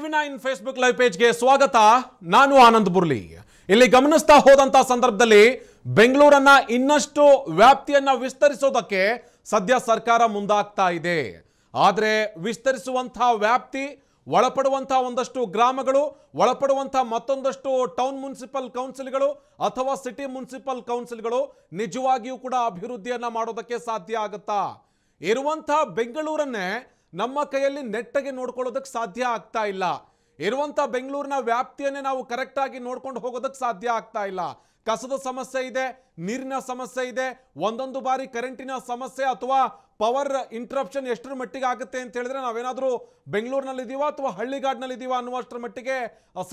TV9 Facebook live ಪೇಜ್ಗೆ ಸ್ವಾಗತ. ನಾನು ಆನಂದ್ ಬುರ್ಲಿ. ಇಲ್ಲಿ ಗಮನಿಸ್ತಾ ಹೋದಂತ ಸಂದರ್ಭದಲ್ಲಿ ಬೆಂಗಳೂರನ್ನ ಇನ್ನಷ್ಟು ವ್ಯಾಪ್ತಿಯನ್ನ ವಿಸ್ತರಿಸೋದಕ್ಕೆ ಸದ್ಯ ಸರ್ಕಾರ ಮುಂದಾಗ್ತಾ ಇದೆ. ಆದರೆ ವಿಸ್ತರಿಸುವಂತಹ ವ್ಯಾಪ್ತಿ, ಒಳಪಡುವಂತಹ ಒಂದಷ್ಟು ಗ್ರಾಮಗಳು, ಒಳಪಡುವಂತಹ ಮತ್ತೊಂದಷ್ಟು ಟೌನ್ ಮುನ್ಸಿಪಲ್ ಕೌನ್ಸಿಲ್ಗಳು ಅಥವಾ ಸಿಟಿ ಮುನ್ಸಿಪಲ್ ಕೌನ್ಸಿಲ್ಗಳು ನಿಜವಾಗಿಯೂ ಕೂಡ ಅಭಿವೃದ್ಧಿಯನ್ನ ಮಾಡೋದಕ್ಕೆ ಸಾಧ್ಯ ಆಗುತ್ತಾ? ಇರುವಂತಹ ಬೆಂಗಳೂರನ್ನೇ ನಮ್ಮ ಕೈಯಲ್ಲಿ ನೆಟ್ಟಗೆ ನೋಡ್ಕೊಳ್ಳೋದಕ್ಕೆ ಸಾಧ್ಯ ಆಗ್ತಾ ಇಲ್ಲ. ಇರುವಂತ ಬೆಂಗಳೂರಿನ ವ್ಯಾಪ್ತಿಯನ್ನೇ ನಾವು ಕರೆಕ್ಟ್ ಆಗಿ ನೋಡ್ಕೊಂಡು ಹೋಗೋದಕ್ಕೆ ಸಾಧ್ಯ ಆಗ್ತಾ ಇಲ್ಲ. ಕಸದ ಸಮಸ್ಯೆ ಇದೆ, ನೀರಿನ ಸಮಸ್ಯೆ ಇದೆ, ಒಂದೊಂದು ಬಾರಿ ಕರೆಂಟಿನ ಸಮಸ್ಯೆ ಅಥವಾ ಪವರ್ ಇಂಟರಪ್ಷನ್ ಎಷ್ಟರ ಮಟ್ಟಿಗೆ ಆಗುತ್ತೆ ಅಂತ ಹೇಳಿದ್ರೆ ನಾವೇನಾದ್ರೂ ಬೆಂಗಳೂರಿನಲ್ಲಿ ಇದೀವಾ ಅಥವಾ ಹಳ್ಳಿಗಾಡಿನಲ್ಲಿ ಇದೀವಾ ಅನ್ನುವಷ್ಟರ ಮಟ್ಟಿಗೆ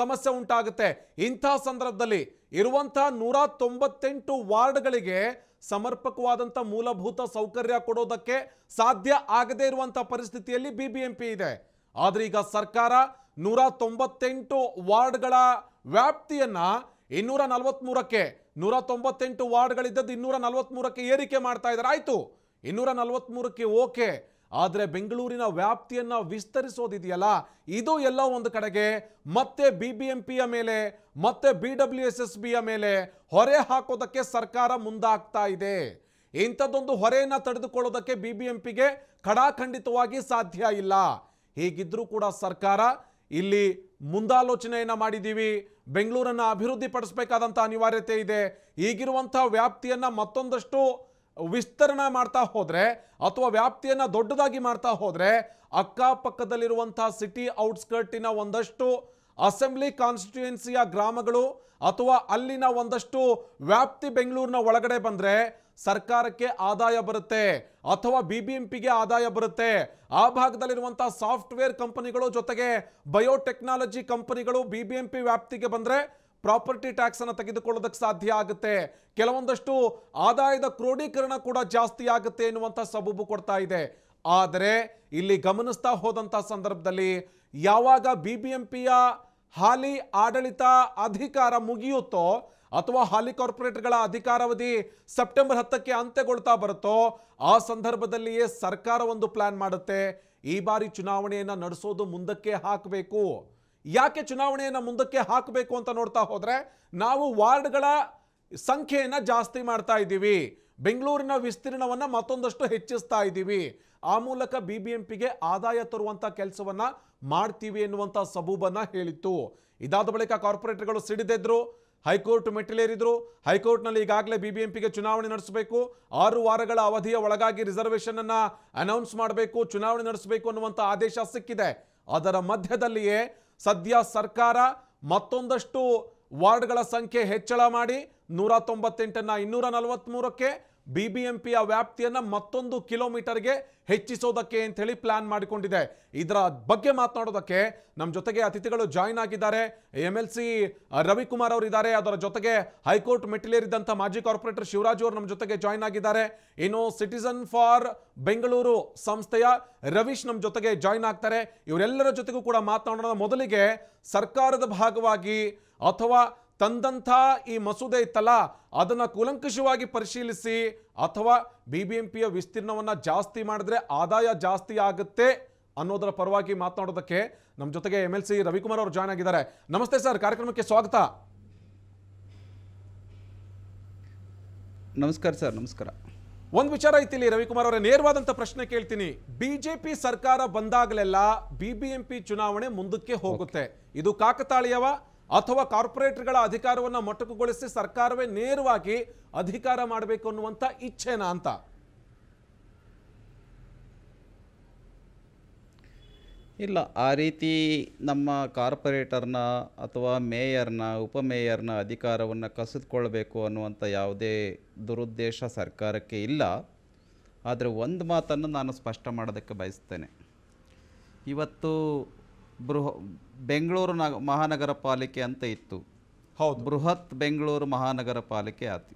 ಸಮಸ್ಯೆ ಉಂಟಾಗುತ್ತೆ. ಇಂತಹ ಸಂದರ್ಭದಲ್ಲಿ ಇರುವಂತಹ 198 ವಾರ್ಡ್ಗಳಿಗೆ ಸಮರ್ಪಕವಾದಂಥ ಮೂಲಭೂತ ಸೌಕರ್ಯ ಕೊಡೋದಕ್ಕೆ ಸಾಧ್ಯ ಆಗದೇ ಇರುವಂಥ ಪರಿಸ್ಥಿತಿಯಲ್ಲಿ ಬಿಬಿಎಂಪಿ ಇದೆ. ಆದರೆ ಈಗ ಸರ್ಕಾರ 198 ವಾರ್ಡ್ಗಳ ವ್ಯಾಪ್ತಿಯನ್ನ 243ಕ್ಕೆ 198 ವಾರ್ಡ್ಗಳಿದ್ದದ್ದು 243ಕ್ಕೆ ಏರಿಕೆ ಮಾಡ್ತಾ ಇದ್ದಾರೆ. ಆಯ್ತು, 243ಕ್ಕೆ ಓಕೆ. ಆದರೆ ಬೆಂಗಳೂರಿನ ವ್ಯಾಪ್ತಿಯನ್ನ ವಿಸ್ತರಿಸೋದಿದೆಯಲ್ಲ, ಇದು ಎಲ್ಲೋ ಒಂದು ಕಡೆಗೆ ಮತ್ತೆ ಬಿಬಿಎಂಪಿಯ ಮೇಲೆ ಮತ್ತೆ BWSSBಯ ಮೇಲೆ ಹೊರೆ ಹಾಕೋದಕ್ಕೆ ಸರ್ಕಾರ ಮುಂದಾಗ್ತಾ ಇದೆ. ಇಂಥದ್ದೊಂದು ಹೊರೆಯನ್ನ ತಡೆದುಕೊಳ್ಳೋದಕ್ಕೆ ಬಿಬಿಎಂಪಿಗೆ ಖಡಾಖಂಡಿತವಾಗಿ ಸಾಧ್ಯ ಇಲ್ಲ. ಹೀಗಿದ್ರೂ ಕೂಡ ಸರ್ಕಾರ ಇಲ್ಲಿ ಮುಂದಾಲೋಚನೆಯನ್ನ ಮಾಡಿದ್ದೀವಿ, ಬೆಂಗಳೂರನ್ನ ಅಭಿವೃದ್ಧಿ ಪಡಿಸಬೇಕಾದಂಥ ಅನಿವಾರ್ಯತೆ ಇದೆ. ಈಗಿರುವಂತಹ ವ್ಯಾಪ್ತಿಯನ್ನ ಮತ್ತೊಂದಷ್ಟು ವಿಸ್ತರಣೆ ಮಾಡ್ತಾ ಹೋದ್ರೆ ಅಥವಾ ವ್ಯಾಪ್ತಿಯನ್ನ ದೊಡ್ಡದಾಗಿ ಮಾಡ್ತಾ ಹೋದ್ರೆ ಅಕ್ಕಪಕ್ಕದಲ್ಲಿರುವಂತಹ ಸಿಟಿ ಔಟ್ಸ್ಕರ್ಟಿನ ಒಂದಷ್ಟು ಅಸೆಂಬ್ಲಿ ಕಾನ್ಸ್ಟಿಟ್ಯೂಯೆನ್ಸಿಯ ಗ್ರಾಮಗಳು ಅಥವಾ ಅಲ್ಲಿನ ಒಂದಷ್ಟು ವ್ಯಾಪ್ತಿ ಬೆಂಗಳೂರಿನ ಒಳಗಡೆ ಬಂದ್ರೆ ಸರ್ಕಾರಕ್ಕೆ ಆದಾಯ ಬರುತ್ತೆ ಅಥವಾ ಬಿಬಿಎಂಪಿಗೆ ಆದಾಯ ಬರುತ್ತೆ. ಆ ಭಾಗದಲ್ಲಿರುವಂತಹ ಸಾಫ್ಟ್ವೇರ್ ಕಂಪನಿಗಳು ಜೊತೆಗೆ ಬಯೋಟೆಕ್ನಾಲಜಿ ಕಂಪನಿಗಳು ಬಿಬಿಎಂಪಿ ವ್ಯಾಪ್ತಿಗೆ ಬಂದ್ರೆ ಪ್ರಾಪರ್ಟಿ ಟ್ಯಾಕ್ಸ್ ಅನ್ನು ತೆಗೆದುಕೊಳ್ಳೋದಕ್ಕೆ ಸಾಧ್ಯ ಆಗುತ್ತೆ. ಕೆಲವೊಂದಷ್ಟು ಆದಾಯದ ಕ್ರೋಢೀಕರಣ ಕೂಡ ಜಾಸ್ತಿ ಆಗುತ್ತೆ ಎನ್ನುವಂಥ ಸಬೂಬು ಕೊಡ್ತಾ ಇದೆ. ಆದರೆ ಇಲ್ಲಿ ಗಮನಿಸ್ತಾ ಹೋದಂಥ ಸಂದರ್ಭದಲ್ಲಿ ಯಾವಾಗ ಬಿಬಿಎಂಪಿಯ ಹಾಲಿ ಆಡಳಿತ ಅಧಿಕಾರ ಮುಗಿಯುತ್ತೋ ಅಥವಾ ಹಾಲಿ ಕಾರ್ಪೊರೇಟ್ಗಳ ಅಧಿಕಾರಾವಧಿ ಸೆಪ್ಟೆಂಬರ್ 10ಕ್ಕೆ ಅಂತ್ಯಗೊಳ್ತಾ ಬರುತ್ತೋ ಆ ಸಂದರ್ಭದಲ್ಲಿಯೇ ಸರ್ಕಾರ ಒಂದು ಪ್ಲಾನ್ ಮಾಡುತ್ತೆ. ಈ ಬಾರಿ ಚುನಾವಣೆಯನ್ನು ನಡೆಸೋದು ಮುಂದಕ್ಕೆ ಹಾಕಬೇಕು. ಯಾಕೆ ಚುನಾವಣೆಯನ್ನು ಮುಂದಕ್ಕೆ ಹಾಕಬೇಕು ಅಂತ ನೋಡ್ತಾ ಹೋದ್ರೆ ನಾವು ವಾರ್ಡ್ಗಳ ಸಂಖ್ಯೆಯನ್ನು ಜಾಸ್ತಿ ಮಾಡ್ತಾ ಇದ್ದೀವಿ, ಬೆಂಗಳೂರಿನ ವಿಸ್ತೀರ್ಣವನ್ನು ಮತ್ತೊಂದಷ್ಟು ಹೆಚ್ಚಿಸ್ತಾ ಇದ್ದೀವಿ, ಆ ಮೂಲಕ ಬಿಬಿಎಂಪಿಗೆ ಆದಾಯ ತರುವಂಥ ಕೆಲಸವನ್ನ ಮಾಡ್ತೀವಿ ಎನ್ನುವಂಥ ಸಬೂಬನ್ನ ಹೇಳಿತ್ತು. ಇದಾದ ಬಳಿಕ ಕಾರ್ಪೊರೇಟರ್ಗಳು ಸಿಡಿದೆದ್ರು, ಹೈಕೋರ್ಟ್ ಮೆಟ್ಟಿಲೇರಿದ್ರು. ಹೈಕೋರ್ಟ್ನಲ್ಲಿ ಈಗಾಗಲೇ ಬಿಬಿಎಂಪಿಗೆ ಚುನಾವಣೆ ನಡೆಸಬೇಕು, 6 ವಾರಗಳ ಅವಧಿಯ ಒಳಗಾಗಿ ರಿಸರ್ವೇಷನ್ ಅನ್ನ ಅನೌನ್ಸ್ ಮಾಡಬೇಕು, ಚುನಾವಣೆ ನಡೆಸಬೇಕು ಅನ್ನುವಂಥ ಆದೇಶ ಸಿಕ್ಕಿದೆ. ಅದರ ಮಧ್ಯದಲ್ಲಿಯೇ ಸದ್ಯ ಸರ್ಕಾರ ಮತ್ತೊಂದಷ್ಟು ವಾರ್ಡ್ಗಳ ಸಂಖ್ಯೆ ಹೆಚ್ಚಳ ಮಾಡಿ 198ನ್ನ 243ಕ್ಕೆ ಬಿಬಿಎಂಪಿಯ ವ್ಯಾಪ್ತಿಯನ್ನ ಮತ್ತೊಂದು ಕಿಲೋಮೀಟರ್ಗೆ ಹೆಚ್ಚಿಸೋದಕ್ಕೆ ಅಂತ ಹೇಳಿ ಪ್ಲಾನ್ ಮಾಡಿಕೊಂಡಿದೆ. ಇದರ ಬಗ್ಗೆ ಮಾತನಾಡೋದಕ್ಕೆ ನಮ್ಮ ಜೊತೆಗೆ ಅತಿಥಿಗಳು ಜಾಯಿನ್ ಆಗಿದ್ದಾರೆ. MLC ರವಿಕುಮಾರ್ ಅವರು ಇದ್ದಾರೆ, ಅದರ ಜೊತೆಗೆ ಹೈಕೋರ್ಟ್ ಮೆಟ್ಟಿಲೇರಿದಂಥ ಮಾಜಿ ಕಾರ್ಪೊರೇಟರ್ ಶಿವರಾಜ್ ಅವರು ನಮ್ಮ ಜೊತೆಗೆ ಜಾಯಿನ್ ಆಗಿದ್ದಾರೆ. ಇನ್ನು ಸಿಟಿಸನ್ ಫಾರ್ ಬೆಂಗಳೂರು ಸಂಸ್ಥೆಯ ರವೀಶ್ ನಮ್ಮ ಜೊತೆಗೆ ಜಾಯಿನ್ ಆಗ್ತಾರೆ. ಇವರೆಲ್ಲರ ಜೊತೆಗೂ ಕೂಡ ಮಾತನಾಡೋಣ. ಮೊದಲಿಗೆ ಸರ್ಕಾರದ ಭಾಗವಾಗಿ ಅಥವಾ ತಂದಂಥ ಈ ಮಸೂದೆ ಇತ್ತಲ್ಲ ಅದನ್ನ ಕೂಲಂಕಷವಾಗಿ ಪರಿಶೀಲಿಸಿ ಅಥವಾ ಬಿಬಿಎಂಪಿಯ ವಿಸ್ತೀರ್ಣವನ್ನ ಜಾಸ್ತಿ ಮಾಡಿದ್ರೆ ಆದಾಯ ಜಾಸ್ತಿ ಆಗುತ್ತೆ ಅನ್ನೋದರ ಪರವಾಗಿ ಮಾತನಾಡೋದಕ್ಕೆ ನಮ್ಮ ಜೊತೆಗೆ MLC ರವಿಕುಮಾರ್ ಅವರು ಜಾಯ್ನ್ ಆಗಿದ್ದಾರೆ. ನಮಸ್ತೆ ಸರ್, ಕಾರ್ಯಕ್ರಮಕ್ಕೆ ಸ್ವಾಗತ. ನಮಸ್ಕಾರ ಸರ್. ನಮಸ್ಕಾರ. ಒಂದು ವಿಚಾರ ಐತಿ ಇಲ್ಲಿ ರವಿಕುಮಾರ್ ಅವರೇ, ನೇರವಾದಂಥ ಪ್ರಶ್ನೆ ಕೇಳ್ತೀನಿ. ಬಿಜೆಪಿ ಸರ್ಕಾರ ಬಂದಾಗಲೆಲ್ಲ ಬಿಬಿಎಂಪಿ ಚುನಾವಣೆ ಮುಂದಕ್ಕೆ ಹೋಗುತ್ತೆ, ಇದು ಕಾಕತಾಳೀಯವ ಅಥವಾ ಕಾರ್ಪೊರೇಟರ್ಗಳ ಅಧಿಕಾರವನ್ನು ಮೊಟಕುಗೊಳಿಸಿ ಸರ್ಕಾರವೇ ನೇರವಾಗಿ ಅಧಿಕಾರ ಮಾಡಬೇಕು ಅನ್ನುವಂಥ ಇಚ್ಛೆನಾ ಅಂತ? ಇಲ್ಲ, ಆ ರೀತಿ ನಮ್ಮ ಕಾರ್ಪೊರೇಟರ್ನ ಅಥವಾ ಮೇಯರ್ನ ಉಪಮೇಯರ್ನ ಅಧಿಕಾರವನ್ನು ಕಸಿದುಕೊಳ್ಬೇಕು ಅನ್ನುವಂಥ ಯಾವುದೇ ದುರುದ್ದೇಶ ಸರ್ಕಾರಕ್ಕೆ ಇಲ್ಲ. ಆದರೆ ಒಂದು ಮಾತನ್ನು ನಾನು ಸ್ಪಷ್ಟ ಮಾಡೋದಕ್ಕೆ ಬಯಸ್ತೇನೆ. ಇವತ್ತು ಬೆಂಗಳೂರು ಮಹಾನಗರ ಪಾಲಿಕೆ ಅಂತ ಇತ್ತು, ಹೌದು, ಬೃಹತ್ ಬೆಂಗಳೂರು ಮಹಾನಗರ ಪಾಲಿಕೆ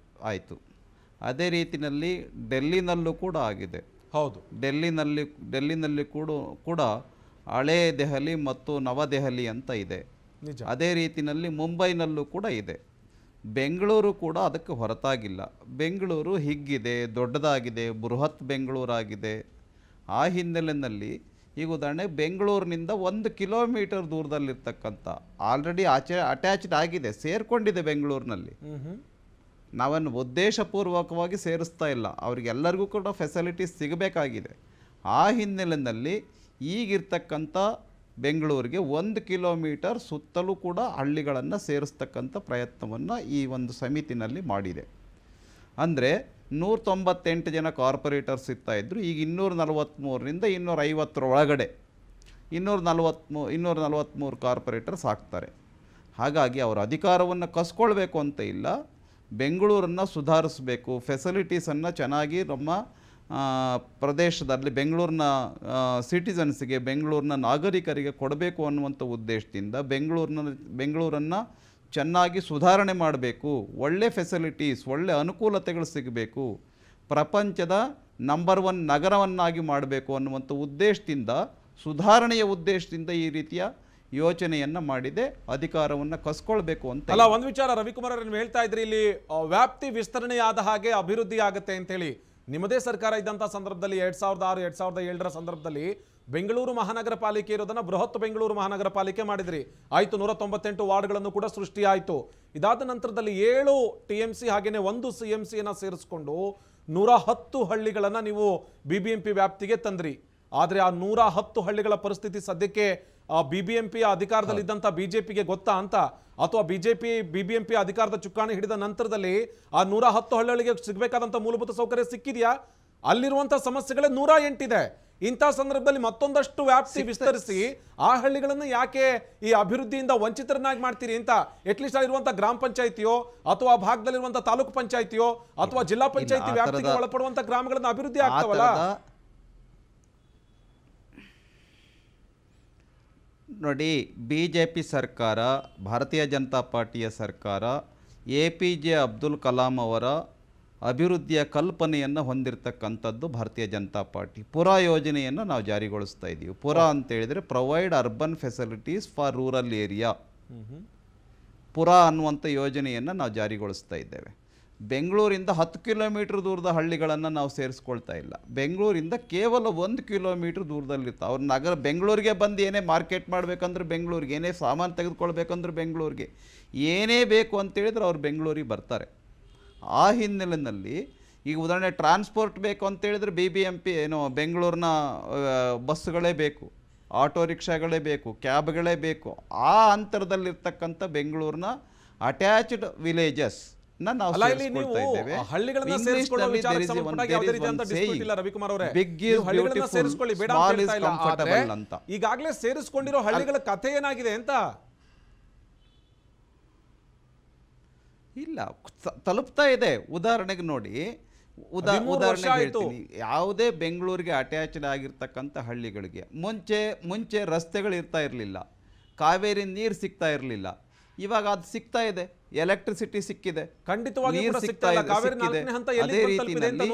ಆಯಿತು. ಅದೇ ರೀತಿಯಲ್ಲಿ ಡೆಲ್ಲಿನಲ್ಲೂ ಕೂಡ ಆಗಿದೆ. ಹೌದು, ಡೆಲ್ಲಿನಲ್ಲಿ ಕೂಡ ಹಳೇ ದೆಹಲಿ ಮತ್ತು ನವದೆಹಲಿ ಅಂತ ಇದೆ. ಅದೇ ರೀತಿಯಲ್ಲಿ ಮುಂಬೈನಲ್ಲೂ ಕೂಡ ಇದೆ. ಬೆಂಗಳೂರು ಕೂಡ ಅದಕ್ಕೆ ಹೊರತಾಗಿಲ್ಲ. ಬೆಂಗಳೂರು ಹಿಗ್ಗಿದೆ, ದೊಡ್ಡದಾಗಿದೆ, ಬೃಹತ್ ಬೆಂಗಳೂರಾಗಿದೆ. ಆ ಹಿನ್ನೆಲೆಯಲ್ಲಿ ಈಗ ಉದಾಹರಣೆಗೆ ಬೆಂಗಳೂರಿನಿಂದ 1 ಕಿಲೋಮೀಟರ್ ದೂರದಲ್ಲಿರ್ತಕ್ಕಂಥ ಆಲ್ರೆಡಿ ಅಟ್ಯಾಚ್ಡ್ ಆಗಿದೆ, ಸೇರ್ಕೊಂಡಿದೆ ಬೆಂಗಳೂರಿನಲ್ಲಿ. ನಾವನ್ನು ಉದ್ದೇಶಪೂರ್ವಕವಾಗಿ ಸೇರಿಸ್ತಾ ಇಲ್ಲ, ಅವ್ರಿಗೆಲ್ಲರಿಗೂ ಕೂಡ ಫೆಸಿಲಿಟೀಸ್ ಸಿಗಬೇಕಾಗಿದೆ. ಆ ಹಿನ್ನೆಲೆಯಲ್ಲಿ ಈಗಿರ್ತಕ್ಕಂಥ ಬೆಂಗಳೂರಿಗೆ 1 ಕಿಲೋಮೀಟರ್ ಸುತ್ತಲೂ ಕೂಡ ಹಳ್ಳಿಗಳನ್ನು ಸೇರಿಸ್ತಕ್ಕಂಥ ಪ್ರಯತ್ನವನ್ನು ಈ ಒಂದು ಸಮಿತಿನಲ್ಲಿ ಮಾಡಿದೆ. ಅಂದರೆ 198 ಜನ ಕಾರ್ಪೊರೇಟರ್ಸ್ ಇರ್ತಾಯಿದ್ರು, ಈಗ 243ರಿಂದ 250 ಒಳಗಡೆ 243 ಕಾರ್ಪೊರೇಟರ್ಸ್ ಆಗ್ತಾರೆ. ಹಾಗಾಗಿ ಅವರ ಅಧಿಕಾರವನ್ನು ಕಸ್ಕೊಳ್ಬೇಕು ಅಂತ ಇಲ್ಲ, ಬೆಂಗಳೂರನ್ನು ಸುಧಾರಿಸಬೇಕು, ಫೆಸಿಲಿಟೀಸನ್ನು ಚೆನ್ನಾಗಿ ನಮ್ಮ ಪ್ರದೇಶದಲ್ಲಿ ಬೆಂಗಳೂರಿನ ಸಿಟಿಸನ್ಸ್ಗೆ, ಬೆಂಗಳೂರಿನ ನಾಗರಿಕರಿಗೆ ಕೊಡಬೇಕು ಅನ್ನುವಂಥ ಉದ್ದೇಶದಿಂದ ಬೆಂಗಳೂರನ್ನು ಚೆನ್ನಾಗಿ ಸುಧಾರಣೆ ಮಾಡಬೇಕು, ಒಳ್ಳೆ ಫೆಸಿಲಿಟೀಸ್, ಒಳ್ಳೆ ಅನುಕೂಲತೆಗಳು ಸಿಗಬೇಕು, ಪ್ರಪಂಚದ ನಂಬರ್ 1 ನಗರವನ್ನಾಗಿ ಮಾಡಬೇಕು ಅನ್ನುವಂಥ ಉದ್ದೇಶದಿಂದ, ಸುಧಾರಣೆಯ ಉದ್ದೇಶದಿಂದ ಈ ರೀತಿಯ ಯೋಚನೆಯನ್ನು ಮಾಡಿದೆ. ಅಧಿಕಾರವನ್ನು ಕಸ್ಕೊಳ್ಬೇಕು ಅಂತ ಅಲ್ಲ. ಒಂದು ವಿಚಾರ ರವಿಕುಮಾರ್ ಅವರು ಹೇಳ್ತಾ ಇದ್ರಿ, ಇಲ್ಲಿ ವ್ಯಾಪ್ತಿ ವಿಸ್ತರಣೆ ಆದ ಹಾಗೆ ಅಭಿವೃದ್ಧಿ ಆಗುತ್ತೆ ಅಂತೇಳಿ. ನಿಮ್ಮದೇ ಸರ್ಕಾರ ಇದ್ದಂಥ ಸಂದರ್ಭದಲ್ಲಿ 2006, 2007ರ ಸಂದರ್ಭದಲ್ಲಿ ಬೆಂಗಳೂರು ಮಹಾನಗರ ಪಾಲಿಕೆ ಇರೋದನ್ನ ಬೃಹತ್ ಬೆಂಗಳೂರು ಮಹಾನಗರ ಪಾಲಿಕೆ ಮಾಡಿದ್ರಿ. ಆಯಿತು, 198 ವಾರ್ಡ್ಗಳನ್ನು ಕೂಡ ಸೃಷ್ಟಿಯಾಯಿತು. ಇದಾದ ನಂತರದಲ್ಲಿ 7 TMC ಹಾಗೇನೆ 1 CMCಯನ್ನು ಸೇರಿಸ್ಕೊಂಡು 110 ಹಳ್ಳಿಗಳನ್ನು ನೀವು BBMP ವ್ಯಾಪ್ತಿಗೆ ತಂದ್ರಿ. ಆದರೆ ಆ 110 ಹಳ್ಳಿಗಳ ಪರಿಸ್ಥಿತಿ ಸದ್ಯಕ್ಕೆ BBMP ಅಧಿಕಾರದಲ್ಲಿದ್ದಂಥ BJPಗೆ ಗೊತ್ತಾ ಅಂತ, ಅಥವಾ BBMP ಅಧಿಕಾರದ ಚುಕ್ಕಾಣಿ ಹಿಡಿದ ನಂತರದಲ್ಲಿ ಆ 110 ಹಳ್ಳಿಗಳಿಗೆ ಸಿಗಬೇಕಾದಂಥ ಮೂಲಭೂತ ಸೌಕರ್ಯ ಸಿಕ್ಕಿದೆಯಾ? ಅಲ್ಲಿರುವಂಥ ಸಮಸ್ಯೆಗಳೇ 108 ಇದೆ. ಇಂಥ ಸಂದರ್ಭದಲ್ಲಿ ಮತ್ತೊಂದಷ್ಟು ವ್ಯಾಪ್ತಿ ವಿಸ್ತರಿಸಿ ಆ ಹಳ್ಳಿಗಳನ್ನು ಯಾಕೆ ಈ ಅಭಿವೃದ್ಧಿಯಿಂದ ವಂಚಿತರನ್ನಾಗಿ ಮಾಡ್ತೀರಿ ಅಂತ ಅಟ್ಲೀಸ್ಟ್ ಅಲ್ಲಿರುವಂಥ ಗ್ರಾಮ ಪಂಚಾಯಿತಿಯೋ ಅಥವಾ ಆ ಭಾಗದಲ್ಲಿರುವಂಥ ತಾಲೂಕು ಪಂಚಾಯಿತಿಯೋ ಅಥವಾ ಜಿಲ್ಲಾ ಪಂಚಾಯಿತಿ ವ್ಯಾಪ್ತಿಗೆ ಒಳಪಡುವಂಥ ಗ್ರಾಮಗಳನ್ನು ಅಭಿವೃದ್ಧಿ ಆಗ್ತಾವಲ್ಲ. ನೋಡಿ, BJP ಸರ್ಕಾರ, ಭಾರತೀಯ ಜನತಾ ಪಾರ್ಟಿಯ ಸರ್ಕಾರ APJ ಅಬ್ದುಲ್ ಕಲಾಂ ಅವರ ಅಭಿವೃದ್ಧಿಯ ಕಲ್ಪನೆಯನ್ನು ಹೊಂದಿರತಕ್ಕಂಥದ್ದು ಭಾರತೀಯ ಜನತಾ ಪಾರ್ಟಿ. ಪುರಾ ಯೋಜನೆಯನ್ನು ನಾವು ಜಾರಿಗೊಳಿಸ್ತಾ ಇದ್ದೀವಿ. ಪುರಾ ಅಂತೇಳಿದರೆ provide urban facilities for rural area. ಪುರಾ ಅನ್ನುವಂಥ ಯೋಜನೆಯನ್ನು ನಾವು ಜಾರಿಗೊಳಿಸ್ತಾ ಇದ್ದೇವೆ. ಬೆಂಗಳೂರಿಂದ 10 ಕಿಲೋಮೀಟರ್ ದೂರದ ಹಳ್ಳಿಗಳನ್ನು ನಾವು ಸೇರಿಸ್ಕೊಳ್ತಾ ಇಲ್ಲ. ಬೆಂಗಳೂರಿಂದ ಕೇವಲ 1 ಕಿಲೋಮೀಟರ್ ದೂರದಲ್ಲಿರ್ತಾರೆ. ಅವ್ರ ಬೆಂಗಳೂರಿಗೆ ಬಂದು ಏನೇ ಮಾರ್ಕೆಟ್ ಮಾಡಬೇಕಂದ್ರೆ ಬೆಂಗಳೂರಿಗೆ, ಏನೇ ಸಾಮಾನು ತೆಗೆದುಕೊಳ್ಬೇಕಂದ್ರೆ ಬೆಂಗಳೂರಿಗೆ, ಏನೇ ಬೇಕು ಅಂತೇಳಿದ್ರೆ ಅವ್ರು ಬೆಂಗಳೂರಿಗೆ ಬರ್ತಾರೆ. ಆ ಹಿನ್ನೆಲೆಯಲ್ಲಿ ಈಗ ಉದಾಹರಣೆ ಟ್ರಾನ್ಸ್ಪೋರ್ಟ್ ಬೇಕು ಅಂತೇಳಿದ್ರೆ BBMP ಬೆಂಗಳೂರಿನ ಬಸ್ಸುಗಳೇ ಬೇಕು, ಆಟೋ ರಿಕ್ಷಾಗಳೇ ಬೇಕು, ಕ್ಯಾಬ್ಗಳೇ ಬೇಕು. ಆ ಅಂತರದಲ್ಲಿರ್ತಕ್ಕಂಥ ಬೆಂಗಳೂರಿನ ಅಟ್ಯಾಚ್ಡ್ ವಿಲೇಜಸ್ ಈಗಾಗಲೇ ಸೇರಿಸಿಕೊಂಡಿರೋ ಹಳ್ಳಿಗಳ ಕಥೆ ಏನಾಗಿದೆ ಅಂತ ಇಲ್ಲ, ತಲುಪ್ತಾ ಇದೆ. ಉದಾಹರಣೆಗೆ ನೋಡಿ, ಉದಾಹರಣೆ ಹೇಳ್ತೀನಿ, ಯಾವುದೇ ಬೆಂಗಳೂರಿಗೆ ಅಟ್ಯಾಚ್ಡ್ ಆಗಿರ್ತಕ್ಕಂಥ ಹಳ್ಳಿಗಳಿಗೆ ಮುಂಚೆ ರಸ್ತೆಗಳು ಇರ್ತಾ ಇರಲಿಲ್ಲ, ಕಾವೇರಿ ನೀರು ಸಿಗ್ತಾ ಇರಲಿಲ್ಲ. ಇವಾಗ ಅದು ಸಿಗ್ತಾ ಇದೆ, ಎಲೆಕ್ಟ್ರಿಸಿಟಿ ಸಿಕ್ಕಿದೆ, ಖಂಡಿತವಾಗಿ ಅದೇ ರೀತಿಯಲ್ಲಿ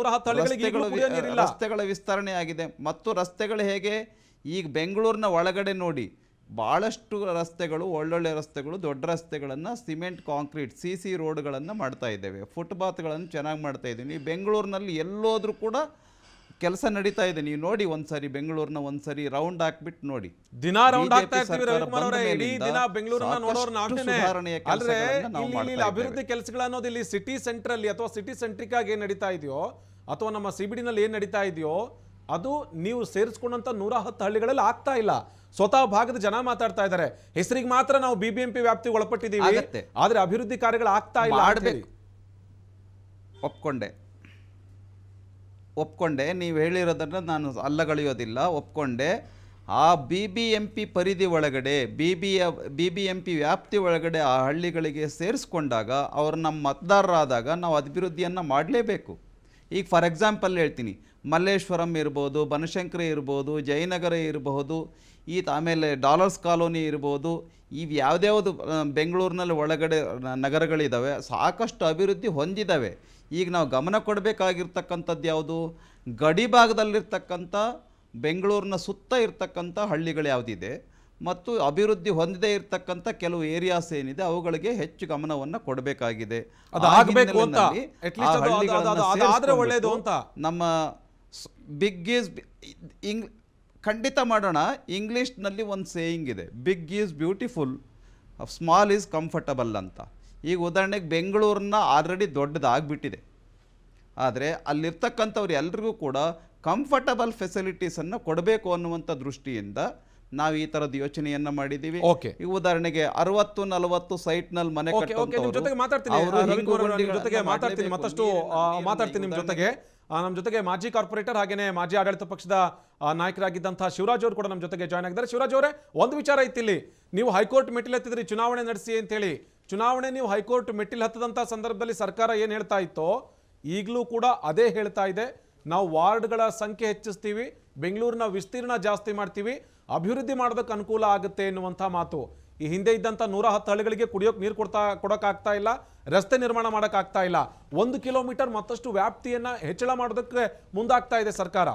ರಸ್ತೆಗಳ ವಿಸ್ತರಣೆ ಆಗಿದೆ. ಮತ್ತು ರಸ್ತೆಗಳು ಹೇಗೆ, ಈಗ ಬೆಂಗಳೂರಿನ ಒಳಗಡೆ ನೋಡಿ, ಭಾಳಷ್ಟು ರಸ್ತೆಗಳು, ಒಳ್ಳೊಳ್ಳೆ ರಸ್ತೆಗಳು, ದೊಡ್ಡ ರಸ್ತೆಗಳನ್ನು ಸಿಮೆಂಟ್, ಕಾಂಕ್ರೀಟ್, CC ರೋಡ್ಗಳನ್ನು ಮಾಡ್ತಾ ಇದ್ದೇವೆ, ಫುಟ್ಪಾತ್ಗಳನ್ನು ಚೆನ್ನಾಗಿ ಮಾಡ್ತಾ ಇದ್ದೀವಿ. ನೀವು ಬೆಂಗಳೂರಿನಲ್ಲಿ ಎಲ್ಲೋದ್ರೂ ಕೂಡ ಕೆಲಸ ನಡೀತಾ ಇದೆ. ನೀವು ನೋಡಿ, ಒಂದ್ಸರಿ ಬೆಂಗಳೂರಿನ ಒಂದ್ಸರಿ ರೌಂಡ್ ಹಾಕ್ಬಿಟ್ಟು ನೋಡಿ, ದಿನ ರೌಂಡ್ ಆಗ್ತಾ ಇರ್ತೀವಿ ರವಿಕುಮಾರ್ ಅವರೇ. ಇಡೀ ದಿನ ಬೆಂಗಳೂರನ್ನ ನೋಡೋರು ನಾವೇನೆ. ಆದ್ರೆ ಇಲ್ಲಿ ಅಭಿವೃದ್ಧಿ ಕೆಲಸಗಳು ಅನ್ನೋದು ಇಲ್ಲಿ ಸಿಟಿ ಸೆಂಟ್ರಲ್ಲಿ ಅಥವಾ ಸಿಟಿ ಸೆಂಟ್ರಿಕ್ ಆಗಿ ಏನ್ ನಡೀತಾ ಇದೆಯೋ ಅಥವಾ ನಮ್ಮ CBD ನಲ್ಲಿ ಏನ್ ನಡೀತಾ ಇದೆಯೋ ಅದು ನೀವು ಸೇರಿಸ್ಕೊಂಡಂತ 110 ಹಳ್ಳಿಗಳಲ್ಲಿ ಆಗ್ತಾ ಇಲ್ಲ. ಸ್ವತಃ ಭಾಗದ ಜನ ಮಾತಾಡ್ತಾ ಇದ್ದಾರೆ, ಹೆಸರಿಗೆ ಮಾತ್ರ ನಾವು BBMP ವ್ಯಾಪ್ತಿಗೆ ಒಳಪಟ್ಟಿದ್ದೀವಿ, ಆದ್ರೆ ಅಭಿವೃದ್ಧಿ ಕಾರ್ಯಗಳು ಆಗ್ತಾ ಇಲ್ಲ. ಒಪ್ಕೊಂಡೆ, ನೀವು ಹೇಳಿರೋದನ್ನು ನಾನು ಅಲ್ಲಗಳೆಯೋದಿಲ್ಲ, ಒಪ್ಕೊಂಡೆ. ಆ BBMP ಪರಿಧಿ ಒಳಗಡೆ, BBMP ವ್ಯಾಪ್ತಿ ಒಳಗಡೆ ಆ ಹಳ್ಳಿಗಳಿಗೆ ಸೇರಿಸ್ಕೊಂಡಾಗ, ಅವರು ನಮ್ಮ ಮತದಾರರಾದಾಗ ನಾವು ಅಭಿವೃದ್ಧಿಯನ್ನು ಮಾಡಲೇಬೇಕು. ಈಗ ಫಾರ್ ಎಕ್ಸಾಂಪಲ್ ಹೇಳ್ತೀನಿ, ಮಲ್ಲೇಶ್ವರಂ ಇರ್ಬೋದು, ಬನಶಂಕರಿ ಇರ್ಬೋದು, ಜಯನಗರ ಇರಬಹುದು, ಆಮೇಲೆ ಡಾಲರ್ಸ್ ಕಾಲೋನಿ ಇರ್ಬೋದು, ಇವು ಯಾವುದ್ಯಾವುದು ಬೆಂಗಳೂರಿನಲ್ಲಿ ಒಳಗಡೆ ನಗರಗಳಿದ್ದಾವೆ, ಸಾಕಷ್ಟು ಅಭಿವೃದ್ಧಿ ಹೊಂದಿದ್ದಾವೆ. ಈಗ ನಾವು ಗಮನ ಕೊಡಬೇಕಾಗಿರ್ತಕ್ಕಂಥದ್ದು ಯಾವುದು, ಗಡಿ ಭಾಗದಲ್ಲಿರ್ತಕ್ಕಂಥ ಬೆಂಗಳೂರಿನ ಸುತ್ತ ಇರ್ತಕ್ಕಂಥ ಹಳ್ಳಿಗಳು ಯಾವುದಿದೆ ಮತ್ತು ಅಭಿವೃದ್ಧಿ ಹೊಂದದೇ ಇರತಕ್ಕಂಥ ಕೆಲವು ಏರಿಯಾಸ್ ಏನಿದೆ ಅವುಗಳಿಗೆ ಹೆಚ್ಚು ಗಮನವನ್ನು ಕೊಡಬೇಕಾಗಿದೆ. ನಮ್ಮ ಬಿಗ್ ಈಸ್ ಖಂಡಿತ ಮಾಡೋಣ. ಇಂಗ್ಲೀಷ್ನಲ್ಲಿ ಒಂದು ಸೇಯಿಂಗ್ ಇದೆ, big is beautiful, small is comfortable ಅಂತ. ಈಗ ಉದಾಹರಣೆಗೆ ಬೆಂಗಳೂರನ್ನ ಆಲ್ರೆಡಿ ದೊಡ್ಡದಾಗ್ಬಿಟ್ಟಿದೆ, ಆದರೆ ಅಲ್ಲಿರ್ತಕ್ಕಂಥವ್ರು ಎಲ್ರಿಗೂ ಕೂಡ ಕಂಫರ್ಟಬಲ್ ಫೆಸಿಲಿಟೀಸನ್ನು ಕೊಡಬೇಕು ಅನ್ನುವಂಥ ದೃಷ್ಟಿಯಿಂದ ನಾವು ಈ ತರದ ಯೋಚನೆಯನ್ನ ಮಾಡಿದೀವಿ. ಈಗ ಉದಾಹರಣೆಗೆ 60-40 ಸೈಟ್ನಲ್ಲಿ ಮನೆ ನಮ್ಮ ಜೊತೆಗೆ ಮಾಜಿ ಕಾರ್ಪೊರೇಟರ್ ಹಾಗೇನೆ ಮಾಜಿ ಆಡಳಿತ ಪಕ್ಷದ ನಾಯಕರಾಗಿದ್ದಂತಹ ಶಿವರಾಜ್ ಅವರು ಕೂಡ ನಮ್ಮ ಜೊತೆಗೆ ಜಾಯ್ನ್ ಆಗಿದ್ದಾರೆ. ಶಿವರಾಜ್ ಅವರೇ, ಒಂದು ವಿಚಾರ ಇತ್ತಿಲ್ಲಿ, ನೀವು ಹೈಕೋರ್ಟ್ ಮೆಟ್ಟಿಲು ಹತ್ತಿದ್ರಿ ಚುನಾವಣೆ ನಡೆಸಿ ಅಂತ ಹೇಳಿ. ಚುನಾವಣೆ ನೀವು ಹೈಕೋರ್ಟ್ ಮೆಟ್ಟಿಲು ಹತ್ತದಂತ ಸಂದರ್ಭದಲ್ಲಿ ಸರ್ಕಾರ ಏನ್ ಹೇಳ್ತಾ ಇತ್ತೋ ಈಗಲೂ ಕೂಡ ಅದೇ ಹೇಳ್ತಾ ಇದೆ. ನಾವು ವಾರ್ಡ್ಗಳ ಸಂಖ್ಯೆ ಹೆಚ್ಚಿಸ್ತೀವಿ, ಬೆಂಗಳೂರಿನ ವಿಸ್ತೀರ್ಣ ಜಾಸ್ತಿ ಮಾಡ್ತೀವಿ, ಅಭಿವೃದ್ಧಿ ಮಾಡೋದಕ್ಕೆ ಅನುಕೂಲ ಆಗುತ್ತೆ ಎನ್ನುವಂಥ ಮಾತು. ಈ ಹಿಂದೆ ಇದ್ದಂಥ 110 ಹಳ್ಳಿಗಳಿಗೆ ಕುಡಿಯೋಕೆ ನೀರು ಕೊಡೋಕ್ಕಾಗ್ತಾ ಇಲ್ಲ, ರಸ್ತೆ ನಿರ್ಮಾಣ ಮಾಡೋಕ್ಕಾಗ್ತಾ ಇಲ್ಲ. 1 ಕಿಲೋಮೀಟರ್ ಮತ್ತಷ್ಟು ವ್ಯಾಪ್ತಿಯನ್ನ ಹೆಚ್ಚಳ ಮಾಡೋದಕ್ಕೆ ಮುಂದಾಗ್ತಾ ಇದೆ ಸರ್ಕಾರ.